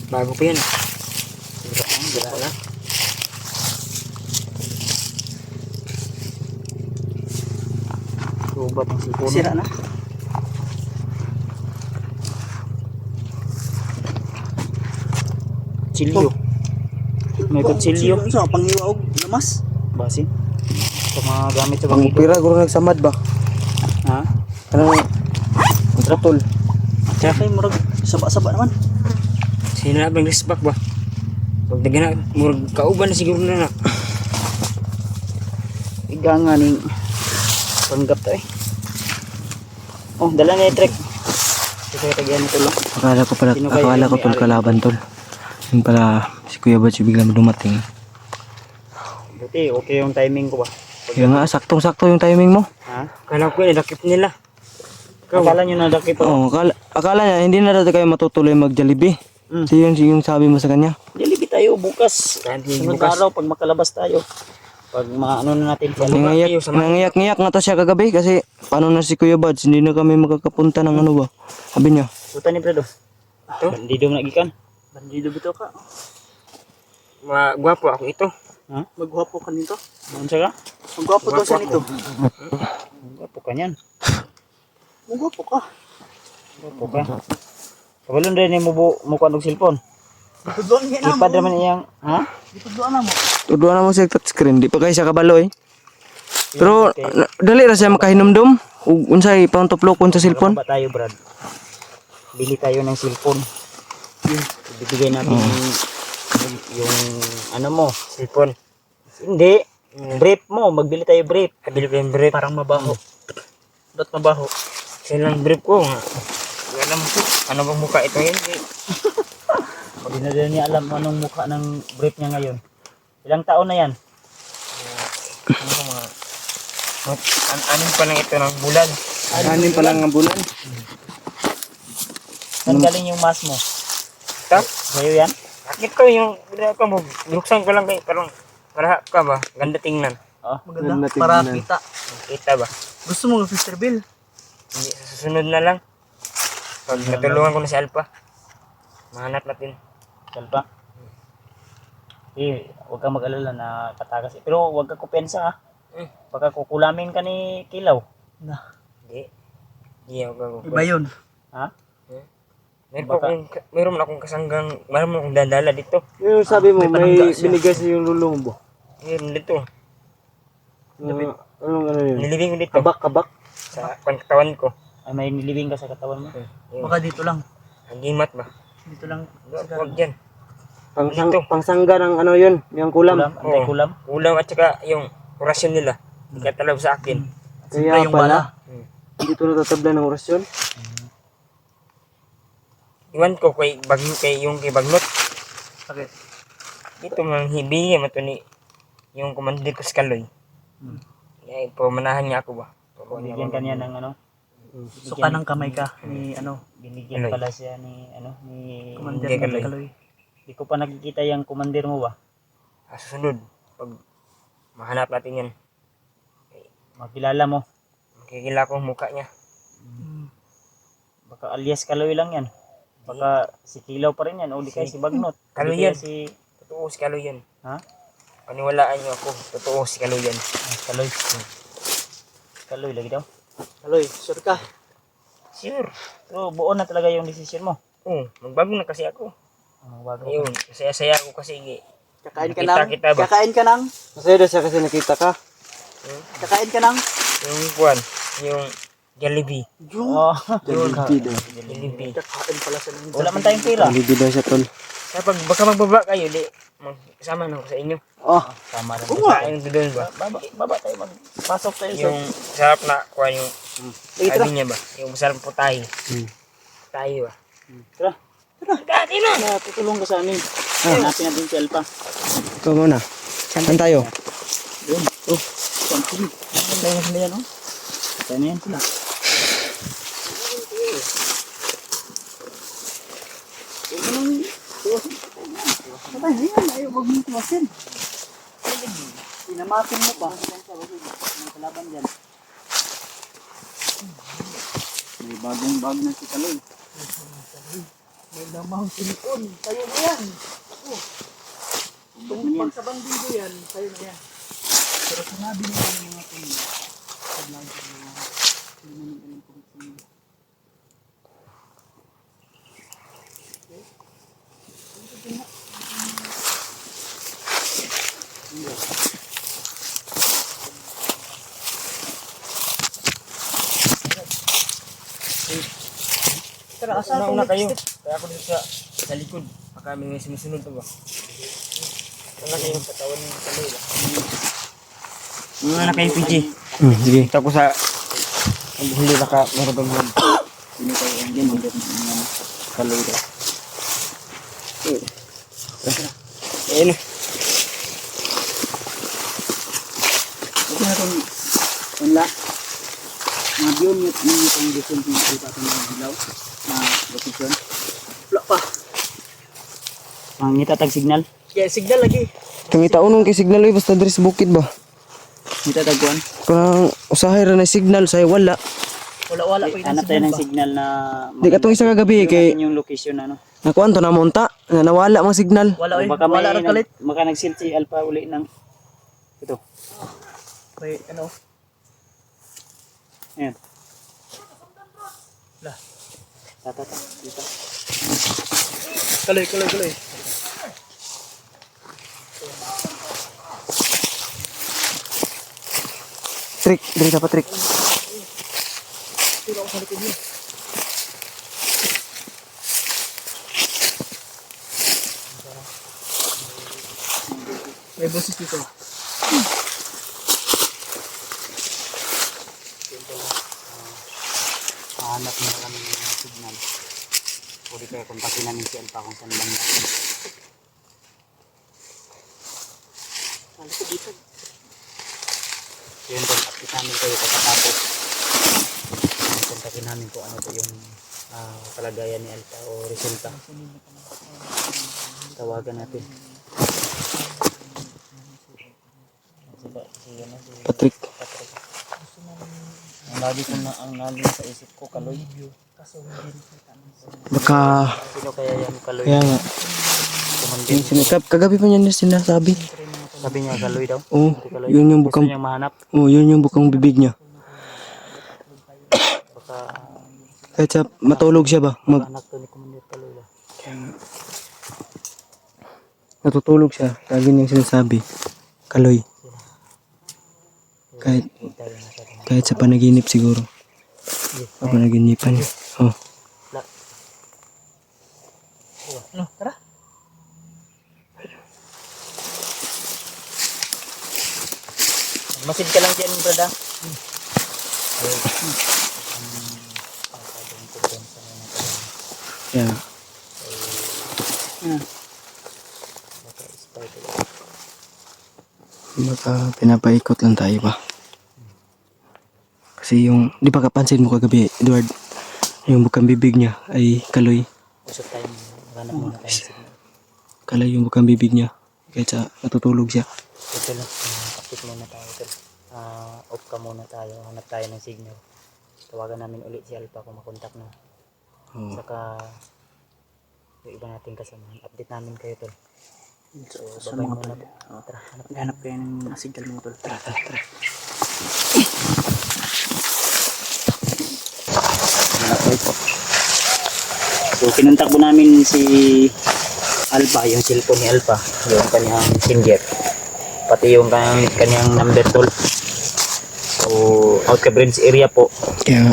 D: Bago pa yan.
C: Dira na. Lubat ng cellphone.
E: Sira na. kutsilyo. May kutsilyo.
C: Sa panghiwa og lamas.
E: Basin. Sa mga gamit sa
A: Ang
E: bangido.
A: pira guro nagsamad ba?
E: Ha?
A: Ano? Ang trapol.
E: Kaya kayo murag saba-saba naman.
D: Sino na bang risbak ba? Pag na murag kauban na siguro na na.
E: Iga nga ning panggap to eh. Oh, dala na yung trek. Ito yung tagyan nito lang.
A: Akala ko tol kalaban tol. Yung pala si Kuya Bats biglang dumating.
E: Buti, okay yung timing ko ba?
A: Kaya nga, saktong-sakto yung timing mo.
E: Ha?
D: Kala ko nakip nila.
E: Akala nyo nadakip ako.
A: Oo, akala niya, hindi na dati kayo matutuloy mag-Jollibee.
E: Mm.
A: So yung sabi mo sa kanya.
E: Jollibee tayo bukas.
D: Dahil
E: Sunod
D: bukas.
E: araw pag makalabas tayo. Pag maano na natin sa lugar.
A: Nangiyak-ngiyak nga to siya kagabi kasi paano na si Kuya Bats, hindi na kami makakapunta ng ano ba. Sabi niya,
E: Suta ni Fredo. Ito? Bandido mo nagikan. Bandido bito ka.
D: Gwapo ako ito.
E: Ha? Magwapo ka nito? Ano siya ka? Magwapo daw siya nito. Magwapo ka niyan. Magwapo ka. Magwapo ka. Kabalon rin yung mukha ng cellphone.
C: Tudloan niya na.
E: Ipad naman iyang, ha?
C: Tudloan na mo.
A: tuduan na mo siya touchscreen, di pa kayo siya kabalo eh. Pero dali ra siya makahinumdum. Ug unsay pauntoplokon sa cellphone.
E: Ba tayo, Brad? Bili tayo ng cellphone. Ibibigay natin yung ano mo,
D: Sipon.
E: hindi, brief mo, magbili tayo brief.
D: Kabili ko yung brief.
E: Parang mabaho. Ba't mabaho?
D: Sila lang brief ko. Alam ko. Ano bang mukha ito yun?
E: Hindi na din niya alam anong mukha ng brief niya ngayon. Ilang taon na yan?
D: Ano ba mga... Anin pa lang ito ng bulan.
A: Anin pa lang ang bulan.
E: Saan galing yung mask mo?
D: Ito?
E: Sa'yo yan?
D: Bakit ko yung... Binuksan ko lang kayo. Parang... Para ka ba? Ganda tingnan.
E: Oh,
C: Maganda. Para kita.
D: Kita ba?
C: Gusto mo ng Mr. Bill?
D: Hindi, sa susunod na lang. Pag natulungan ko na si Alpha. Mahanap natin.
E: Kalpa. Huwag kang mag-alala na katakas. Pero huwag ka kupensa ha. Baka kukulamin ka ni Kilaw.
D: Hindi. Hindi ako
C: Iba yun.
E: Ha?
D: Meron man akong kasanggang... Meron man akong dadala dito.
A: Yung sabi mo,
C: May panangga siya.
A: binigay sa yung lulong mo.
D: Meron dito.
A: Anong ano yun?
D: Nilibing ko dito.
A: Kabak.
D: Sa katawan ko.
E: Ay, may nilibing ka sa katawan mo.
D: Yung
C: Baka dito lang.
D: hagimat ba?
C: Dito lang.
D: Huwag dyan.
A: Pangsangga ng ano yun, yung kulam.
E: Kulam, anti-kulam.
D: Kulang at saka yung orasyon nila. Ikatalab sa akin.
A: Kaya
C: yung
A: pala,
D: Hmm.
A: dito natatabla ng orasyon.
D: Iwan ko kay Bagnot.
C: Okay.
D: Dito man hibingi mato ni yung commander ko si Kaloy. Ay, pamanahan niya ako ba?
E: Bigyan ka niya ng ano.
C: Suka ng kamay ka ni ano.
E: Binigyan
D: Kaloy.
E: pala siya ni ano ni
C: Commander
D: Hindi,
C: ni
D: Kaloy.
C: Kaloy.
E: Di ko pa nakikita yung commander mo ba?
D: Susunod. Pag mahanap natin yan.
E: Makilala mo.
D: Makikila ko ang mukha niya.
E: Baka alias Kaloy lang yan. Baka si Kilaw pa rin yan. O di kaya si Bagnot.
D: Kaloy
E: Di kaya
D: yan.
E: Si
D: Totoo si Kaloy yan.
E: Ha?
D: Paniwalaan niyo ako. Totoo si Kaloy yan.
E: Kaloy. Kaloy lagi daw.
C: Kaloy, sure ka?
D: Sure.
E: So buo na talaga yung decision mo.
D: Oo, magbago na kasi ako.
E: Bago.
D: Ayun, saya-saya ako kasi
C: Kakain ka
D: Nakita
C: nang?
D: kita ba?
C: Kakain ka nang?
A: Masaya daw siya kasi nakita ka.
C: Kakain ka nang?
D: yung kuwan, yung Jollibee.
E: Oh,
A: Jollibee daw.
D: Jollibee.
C: Kakain pala sa nang.
E: wala man tayong pera.
A: Jollibee daw siya tol.
D: Kapag baka magbaba kayo, di magsama na ako sa inyo.
A: Oh,
E: Tama rin.
D: Kain doon ba?
E: Baba tayo magpasok tayo sa
D: Yung sarap na kuwan yung sabi niya ba? Yung masarap po tayo. Tayo ba?
E: Tara.
D: Dati na!
E: Tutulong ka sa amin. Hanapin natin si Alpa.
A: ikaw muna. Saan tayo?
E: Doon. Oh, something. Tayo na sila yan, oh. Tayo na yan sila.
C: Patay na yan. Ayaw, huwag mong tuwasin. Sinamatin mo pa.
E: Mga kalaban dyan. May bagong bag na si Kaloy.
C: May lamang silikon. Tayo na yan. Kung pagsabang din ko yan, tayo na yan. Pero sinabi niya ng mga kuya, sa vlog ko na, hindi namin alam kung sino.
E: Tara, asa
D: Una kayo. Kaya ako dito sa likod. Baka may sumusunod pa ba? Una kayo sa katawan ng kaloy ba? Una kayo, PG.
A: Sige.
D: Ito ko sa huli baka meron bang huli.
E: Hindi kayo ang ganun.
D: Kaloy daw. Ayun.
E: Ito na itong wala. Mga biyon yung itong descent yung ito itong mga hilaw na location. Wala pa.
D: Ang itatag signal.
E: Kaya signal lagi.
A: Kung itaunong kay signal ay basta diri sa bukid ba?
E: Kita tagkuhan.
A: Kung usahay ra na signal say wala.
E: Wala pa
D: Hanap tayo ng signal na
A: Di katong isa kagabi kay
D: yung location ano.
A: nakuan to na monta na nawala mga signal.
E: Wala
D: Baka
E: wala ra kalit.
D: Baka nag-silt si Alpha uli ng ito.
E: May ano?
D: Ayan.
E: Lah.
D: Tata. Dito.
E: Kaloy.
A: Trick, diri dapat trick.
E: May boses dito.
D: Hanap na kami ng signal. Pwede kaya kontakin namin si Alpha kung saan banda. Yun doon, update namin kayo pagkatapos. Kontakin namin kung ano po yung kalagayan ni Alpha o resulta. Tawagan natin.
A: Patrick.
D: Ang lagi sa isip ko, Kaloy.
A: Baka
D: Sino kaya yan, Kaloy?
A: kaya nga. Yung sinikap kagabi pa niya sinasabi.
D: Sabi niya, Kaloy daw.
A: Oh,
D: Kaloy.
A: yun yung
D: Gusto
A: bukang
D: niya mahanap.
A: yun yung bukang bibig niya.
D: Baka
A: Kahit sa matulog siya ba?
D: mahanap to ni Commander Kaloy ba?
A: Natutulog siya. Lagi niyang sinasabi. Kaloy. Kahit sa panaginip siguro. Sa panaginipan niya. Oh.
E: Ano? Tara.
D: Masid ka lang dyan, brada.
A: Yeah. Baka pinapaikot lang tayo ba? Kasi yung, di ba kapansin mo kagabi, Edward, yung bukang bibig niya ay Kaloy.
D: Usap tayo. Maghanap muna tayo ng signal.
A: Kaloy yung bukang bibig niya. Kahit sa natutulog siya.
D: Ito lang. Kapit muna tayo. Off ka muna tayo. Hanap tayo ng signal. Tawagan namin ulit si Alpha kung makontak na.
A: Oh.
D: Saka yung iba nating kasamahan. Update namin kayo, tol. So,
E: Sa
D: babay
E: mga
D: muna.
E: tol. Tara, hanap kayo ng signal mga tol. Tara.
D: So, kinontak po namin si Alpha, yung cellphone ni Alpha, yung kanyang messenger, pati yung kanyang number, tol. So, out ka Bridge area po.
A: Kaya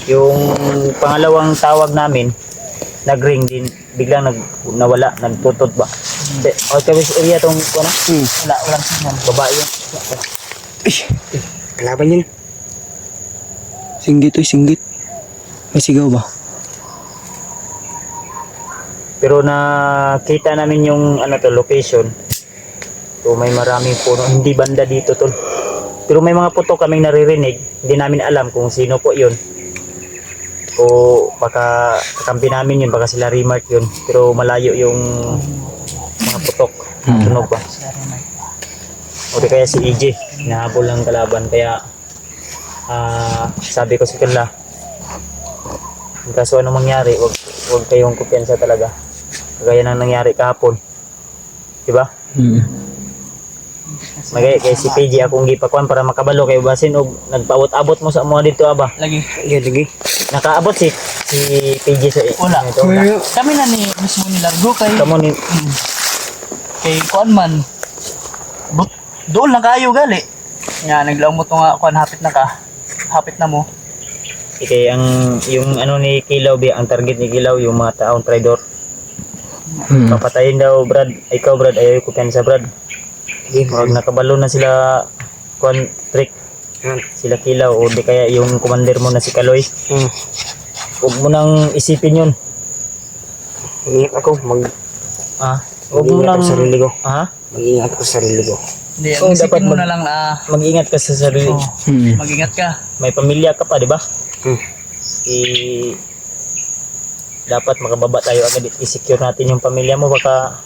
D: Yung pangalawang tawag namin, nag-ring din, biglang nawala, nagtutot ba? Out ka Bridge area tong ano? Walang signal, babae yun. Kalaban yun.
A: singgit singgit. May sigaw ba?
D: Pero nakita namin yung ano to, location. So may maraming puno, hindi banda dito, tol. Pero may mga putok kaming naririnig, hindi namin alam kung sino po yun. O baka kakampi namin yun, baka sila remark yun. Pero malayo yung mga putok. Tunog ba? O di kaya si EJ, nahabol ng kalaban. Kaya sabi ko sa kanila, kaso anong mangyari, wag kayong kumpiyansa talaga. Kagaya nang nangyari kahapon. Diba? Magaya kay si PG akong gipakuan para makabalo kay basin og nagpaabot-abot mo sa mga dito aba.
E: Lagi.
D: Lagi. Nakaabot si PG sa
E: Wala.
D: ito.
E: Kami na ni mismo ni Largo kay
D: Kamo ni
E: kay kuan man. Doon lang kayo gali. Nga naglaumot nga kuan hapit na ka. Hapit na mo.
D: Kaya yung ano ni Kilaw, ang target ni Kilaw, yung mga taong traidor. Papatayin daw, Brad. Ikaw, Brad, ayaw ko sa Brad. Pag nakabalo na sila, trick, sila Kilaw, o di kaya yung commander mo na si Kaloy. Huwag mo nang isipin yun.
A: Ingat ako,
D: Huwag mo nang...
A: sarili ko.
D: Mag-ingat
A: Mag-ingat ako sa sarili ko.
E: Hindi,
D: Oo,
E: ang isipin
D: dapat
E: mo na lang na
D: Mag-ingat ka sa sarili.
E: mag-ingat ka.
D: May pamilya ka pa, di ba?
A: Hmm.
D: Dapat makababa tayo agad. I-secure natin yung pamilya mo. Baka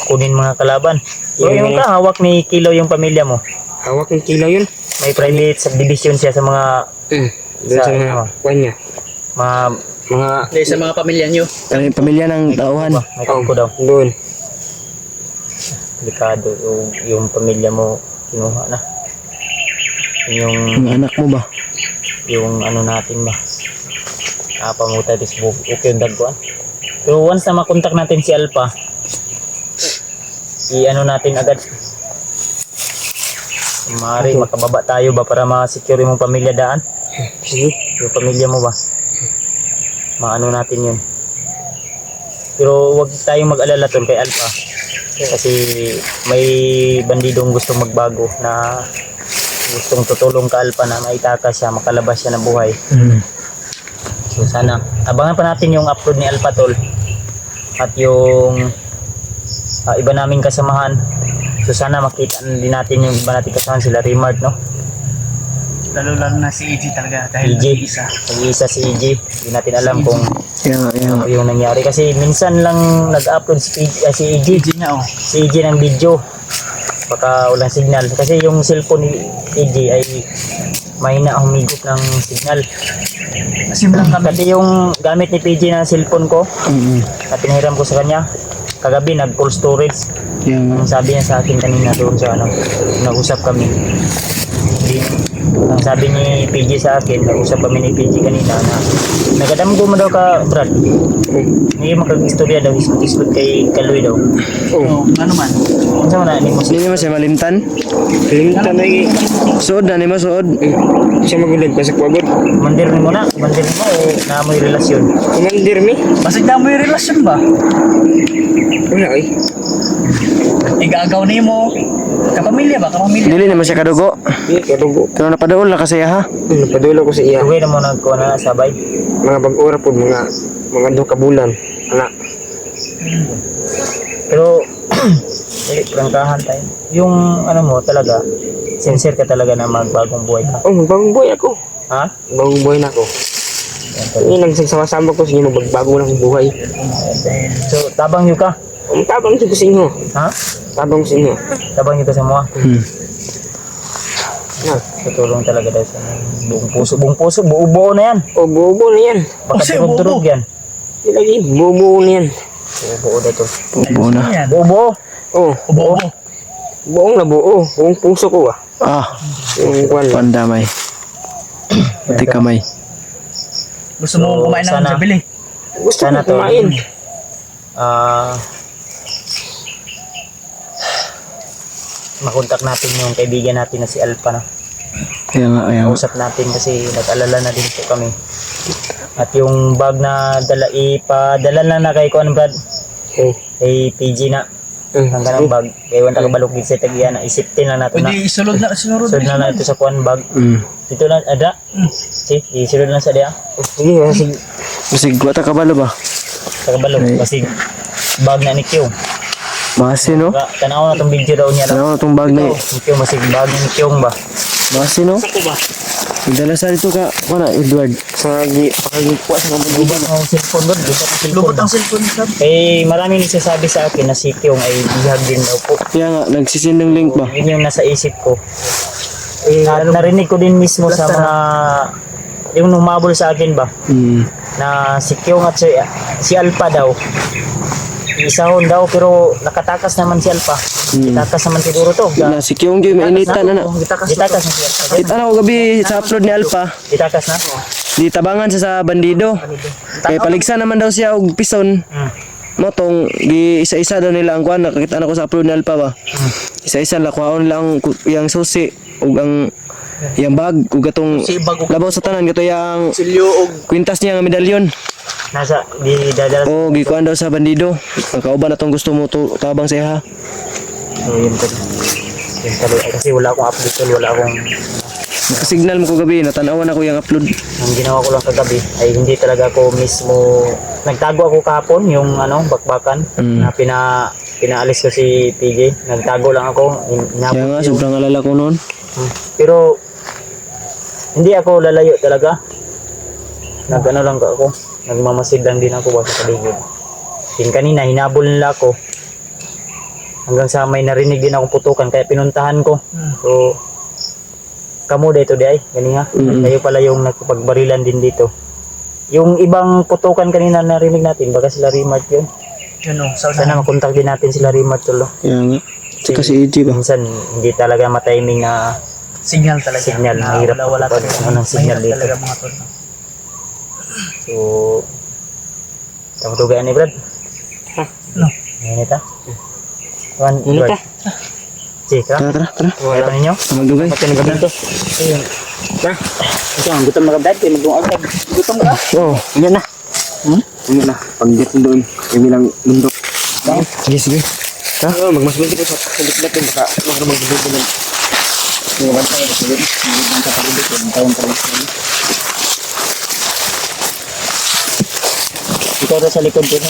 D: kunin mga kalaban. Pero yung hawak ni Kilaw yung pamilya mo.
A: Hawak ng kilaw yun.
D: May private subdivision siya sa mga
A: Doon
D: Sa
A: sa mga
D: ano?
A: kwan niya.
D: mga
A: Mga
E: Hindi, sa mga pamilya nyo.
A: pamilya ng tauhan.
D: may kampo daw.
A: Doon.
D: Delikado yung pamilya mo kinuha na. Yung
A: anak mo ba?
D: yung ano natin ba. Pamuta this book. Okay yung dagwan. Pero once na makontak natin si Alpha, i-ano natin agad. Maaari makababa tayo ba para ma-secure yung pamilya daan?
A: Sige.
D: Yung pamilya mo ba? Maano natin yun. Pero wag tayong mag-alala tol kay Alpha. Kasi may bandidong gustong magbago na gustong tutulong ka Alpha na maitakas siya, makalabas siya ng buhay. So sana, abangan pa natin yung upload ni Alpha tol. At yung iba naming kasamahan. So sana makita din natin yung iba nating kasamahan, sila Rimard, no?
E: Lalo na si EG talaga dahil
D: EG.
E: isa.
D: Nag-iisa si EG. Hindi natin alam kung
A: Yeah.
D: yung nangyari. Kasi minsan lang nag-upload si EG.
E: EG nga oh.
D: Si EG ng video. Baka walang signal. Kasi yung cellphone ni EG ay mahina humigop ng signal.
E: Simulan kami.
D: Kasi yung gamit ni PG na cellphone ko, na pinahiram ko sa kanya, kagabi nag full storage. Ang sabi niya sa akin kanina doon sa nag-usap kami. Ang sabi ni PG sa akin, nag-usap kami ni PG kanina na nagadamgo mo daw ka, Brad. Hindi makag-istorya daw, iskot kay Kaloy daw.
E: Oh, ano man.
D: Ano mo na, hindi mo
A: Hindi mo siya malimtan? Malimtan na suod na, mo suod. Siya magulag pa sa kuwagod.
D: mandir mo na, mandir mo o na mo'y relasyon.
A: Kumandir mi?
E: Basig na mo yung relasyon ba?
A: Wala ay.
E: Igagaw na mo. Kapamilya ba? Kapamilya.
A: Dili naman siya kadugo. Hindi, kadugo. Pero napaduol na kasi ha? Napaduol ko sa iya.
D: Tuwi na mo nagkuha na sabay.
A: Mga bag-ora po, mga 2 ka bulan. Anak.
D: Pero, prangkahan tayo. Yung ano mo talaga, sincere ka talaga na magbagong buhay ka.
A: Oh, bagong buhay ako.
D: Ha?
A: Bagong buhay na ako. Hindi nagsasama-sama ko sa inyo, magbago na akong buhay.
D: So, tabang nyo ka.
A: Ang tabang ko sa inyo.
D: Ha?
A: Tabang sa inyo.
D: Tabang nyo ka sa mga.
A: Na.
D: Tutulong talaga daw sa buong puso, buo-buo na yan.
A: Oh, buo na yan.
D: Baka
E: Kasi
D: turog-turog yan.
A: Hindi lagi, buo na yan.
D: Buo na to.
A: Buo na.
E: Yan.
D: Buo-buo.
A: Oh,
E: Ubo.
A: buong na buo. Buong puso ko ah. Yung kwan.
G: Pandamay. Pati kamay.
E: Gusto mo kumain ng
D: sana-
E: sabili?
A: Gusto
D: Sana
A: ko
D: to.
A: kumain.
D: Makontak natin yung kaibigan natin na si Alpha na.
G: Kaya nga,
D: Kausap natin kasi nag-alala na din po kami. At yung bag na ipadala na kay Kuan Brad,
A: Okay.
D: kay PG na. Hanggang ang bag. Kaya wala ka balok din sa tagiyan na isiptin lang natin na.
E: Pwede isulod na, sinurod.
D: Sunod na ito sa Kuan bag. Dito lang, ada. Si, isunod lang sa dia.
A: Sige, sige.
G: Masig, wata ka balo ba?
D: Sa kabalok. Kasi bag na ni Q.
G: Masi no?
D: Tanaw na itong video daw niya.
G: Ano na itong bag na
D: Ni Q, masig bag ni Q ba?
G: Masi no? Dala sa dito ka, wala, Edward.
A: Sa pakagikuha sa mga
D: Gubat ang cellphone doon. Gubat ang cellphone.
E: Lubot ang cellphone sa.
D: Eh, maraming nagsasabi sa akin na si Kyong ay bihag din daw po.
G: Kaya nga, nagsisin ng link ba?
D: Yun yung nasa isip ko. At narinig ko din mismo sa mga yung numabol sa akin ba na si Kyong at si Alpha daw isahon daw pero nakatakas naman si Alpha. Itakas naman siguro to.
G: Na, si Kyong Gyo, mainitan na na.
D: Itakas na si Alpha.
G: Kahit ano, gabi sa upload ni Alpha,
D: Itakas na.
G: di tabangan sa bandido. Kaya paligsa naman daw siya og pison. Motong, di isa-isa daw nila ang kuhan. Nakakita na ko sa upload ni Alpha ba? Isa-isa lang, kuhaon lang yung susi. Ug ang Yang bag ug gatong
E: Si bago
G: labaw sa tanan gato yang
E: silyo og
G: kwintas niya nga medalyon.
D: Nasa di dadala.
G: Oh, gikuan daw sa bandido. Ang kauban atong gusto mo to tabang sa iha.
D: So yun tol. Yun tol. Kasi wala akong update tol, wala akong
G: Nakasignal mo ko gabi, natanawan ako yung upload.
D: ang ginawa ko lang kagabi ay hindi talaga ako mismo nagtago ako kahapon yung bakbakan na pinaalis ko si PJ. Nagtago lang ako.
G: Kaya nga, sobrang alala ko noon.
D: Pero hindi ako lalayo talaga. Nagano lang ako. Nagmamasid lang din ako sa paligid. Yung kanina hinabol nila ako. Hanggang sa may narinig din akong putukan kaya pinuntahan ko. So kamo dito di ay ganiha. Kayo pala yung nagpagbarilan din dito. Yung ibang putukan kanina narinig natin baka sila Rimart yun.
E: yun o, sa
D: Sana makontak din natin sila Rimart tulo.
G: Kaya nga. Tsaka si EJ ba?
D: Minsan hindi talaga matiming na
E: signal talaga.
D: Signal,
E: Na
D: mahirap
E: wala
D: kapag
E: talaga.
D: ano ng signal
E: Mahirap
D: dito.
E: talaga mga tol.
D: so tawag ni Brad.
E: No.
D: Ngayon ito. Tuan, Brad. Cika.
G: Tara.
D: Ayaw ninyo?
G: Magdugay.
D: Pati na gabi ito. Ayun. Ito ang gutom na kabdad. Mag-uang agad. Gutom ka?
G: Oo, yan na. Yan na. Pag-get doon, kami lang lundok. Sige. Ha? Magmasbang kita sa liklat doon. Baka magdugay doon.
D: Mga bantay na sa gabi. Mga bantay pa rin dito. Ang taon pa rin. Ikaw na sa likod din.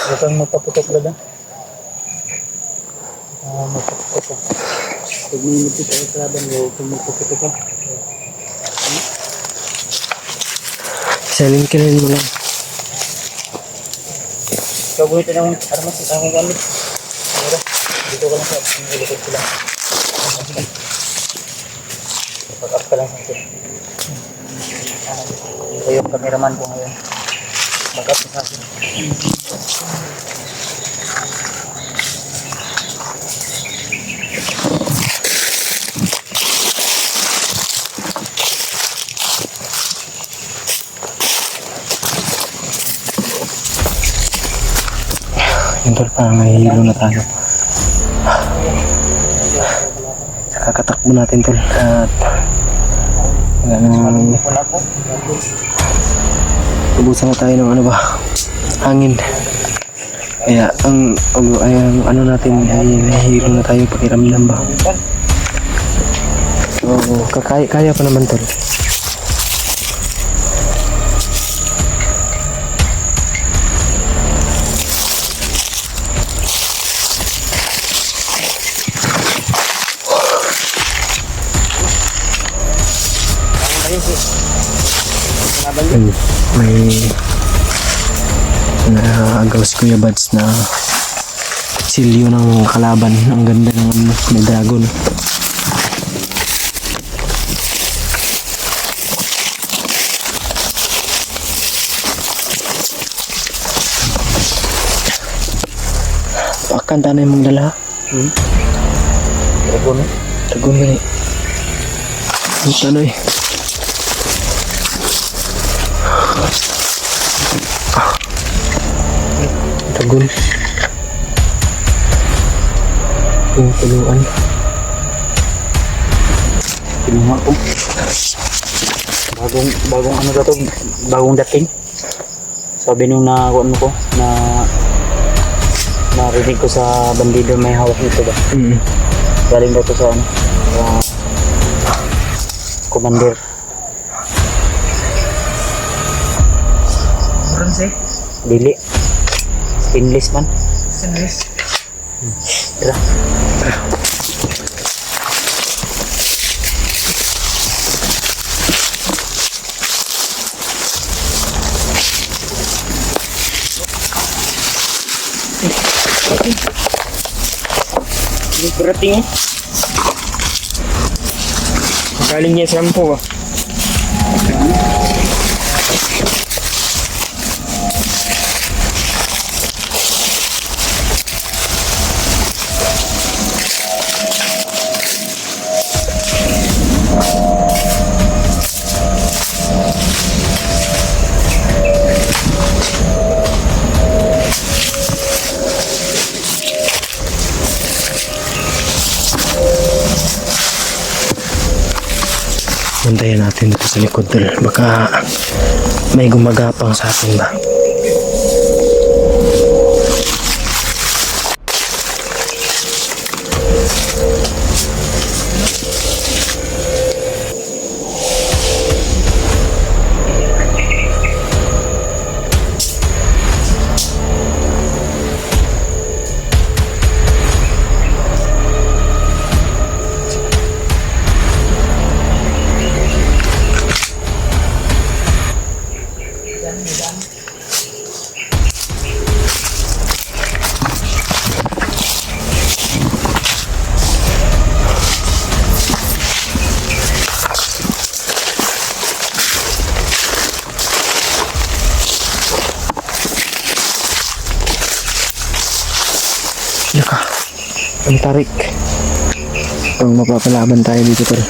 D: Huwag kang magpaputok na. Magpaputok ka. Pag may magpita ay traban, huwag kang magpaputok ka.
G: Silent killing mo lang.
D: Ikaw buhit na akong armas at akong gamit. Mira, dito ka lang sa likod ko lang. Pag-up ka lang sa akin. Ito yung cameraman ko ngayon. Mag-up ka sa akin.
G: Yung tol, parang nahihilo na tayo. Kakatakbo natin tol. At ubusan na tayo ng ano ba? Hangin. Kaya ang ano natin ay nahihilo na tayo pakiramdam ba? So, kaya pa naman tol. May naagaw si Kuya Bads na silyo ng kalaban. Ang ganda ng may dragon. Akan tanay mong dala.
D: Dragon.
G: Dragon gani. Ang tanoy. Dragon. Yung tuluan.
D: Kinuha ko. Bagong ano ba to? Bagong dating. Sabi nung ano ko na narinig ko sa bandido may hawak nito ba? Galing daw to sa ano? Commander.
E: Bronze.
D: Dili. Stainless man.
E: Stainless.
D: Tara. Ini berat ini.
G: Galing yan sa lampo ah. Bantayan natin dito sa likod tol. Baka may gumagapang sa atin ba. Yaka, ang tarik. Ang mapapalaban tayo dito tol.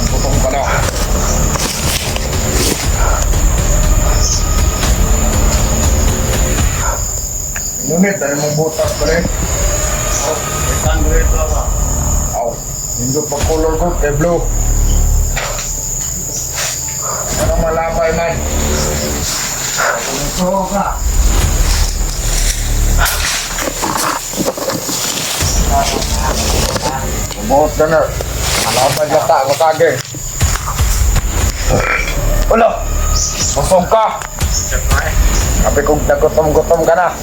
F: Putong ka na. Ngunit, dahil mong butas pa rin. Aw, hindi pa color ko kay blue. Ano malapay man? Kung ka. Buhot ka na. Malapay lata, matagay. Ulo! Busog ka! Sabi kong nagutom-gutom ka na.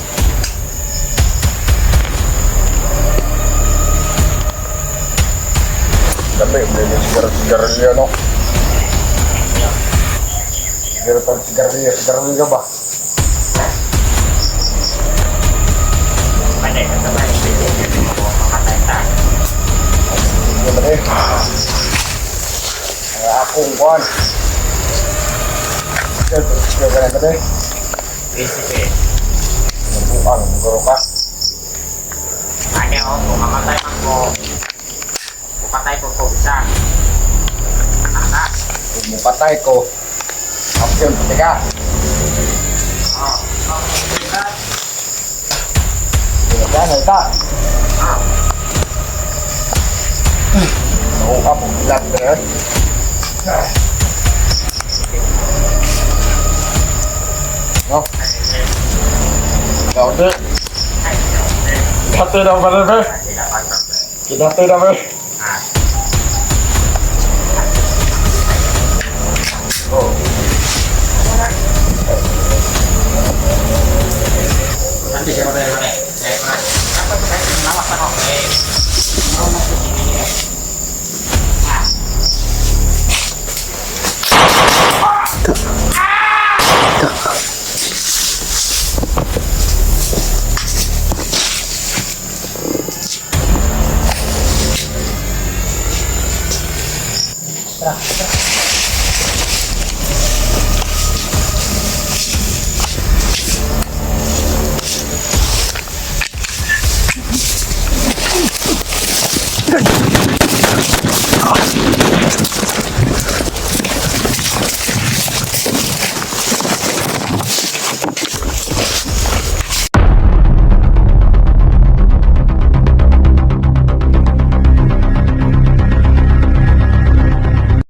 F: Sabi, may sigarilyo, no? Sigarilyo ka ba? Ay, akong kuhan. Sigarilyo ka na ka din. Nabuang, guro ka.
B: Ano, kumamatay ako. patay ko ko isa.
F: Kung mapatay ko, option pati ka. Yan, ito. Oo, ako, ilan na yun. No? Ikaw din. Dati na ba na ba? Dati na ba?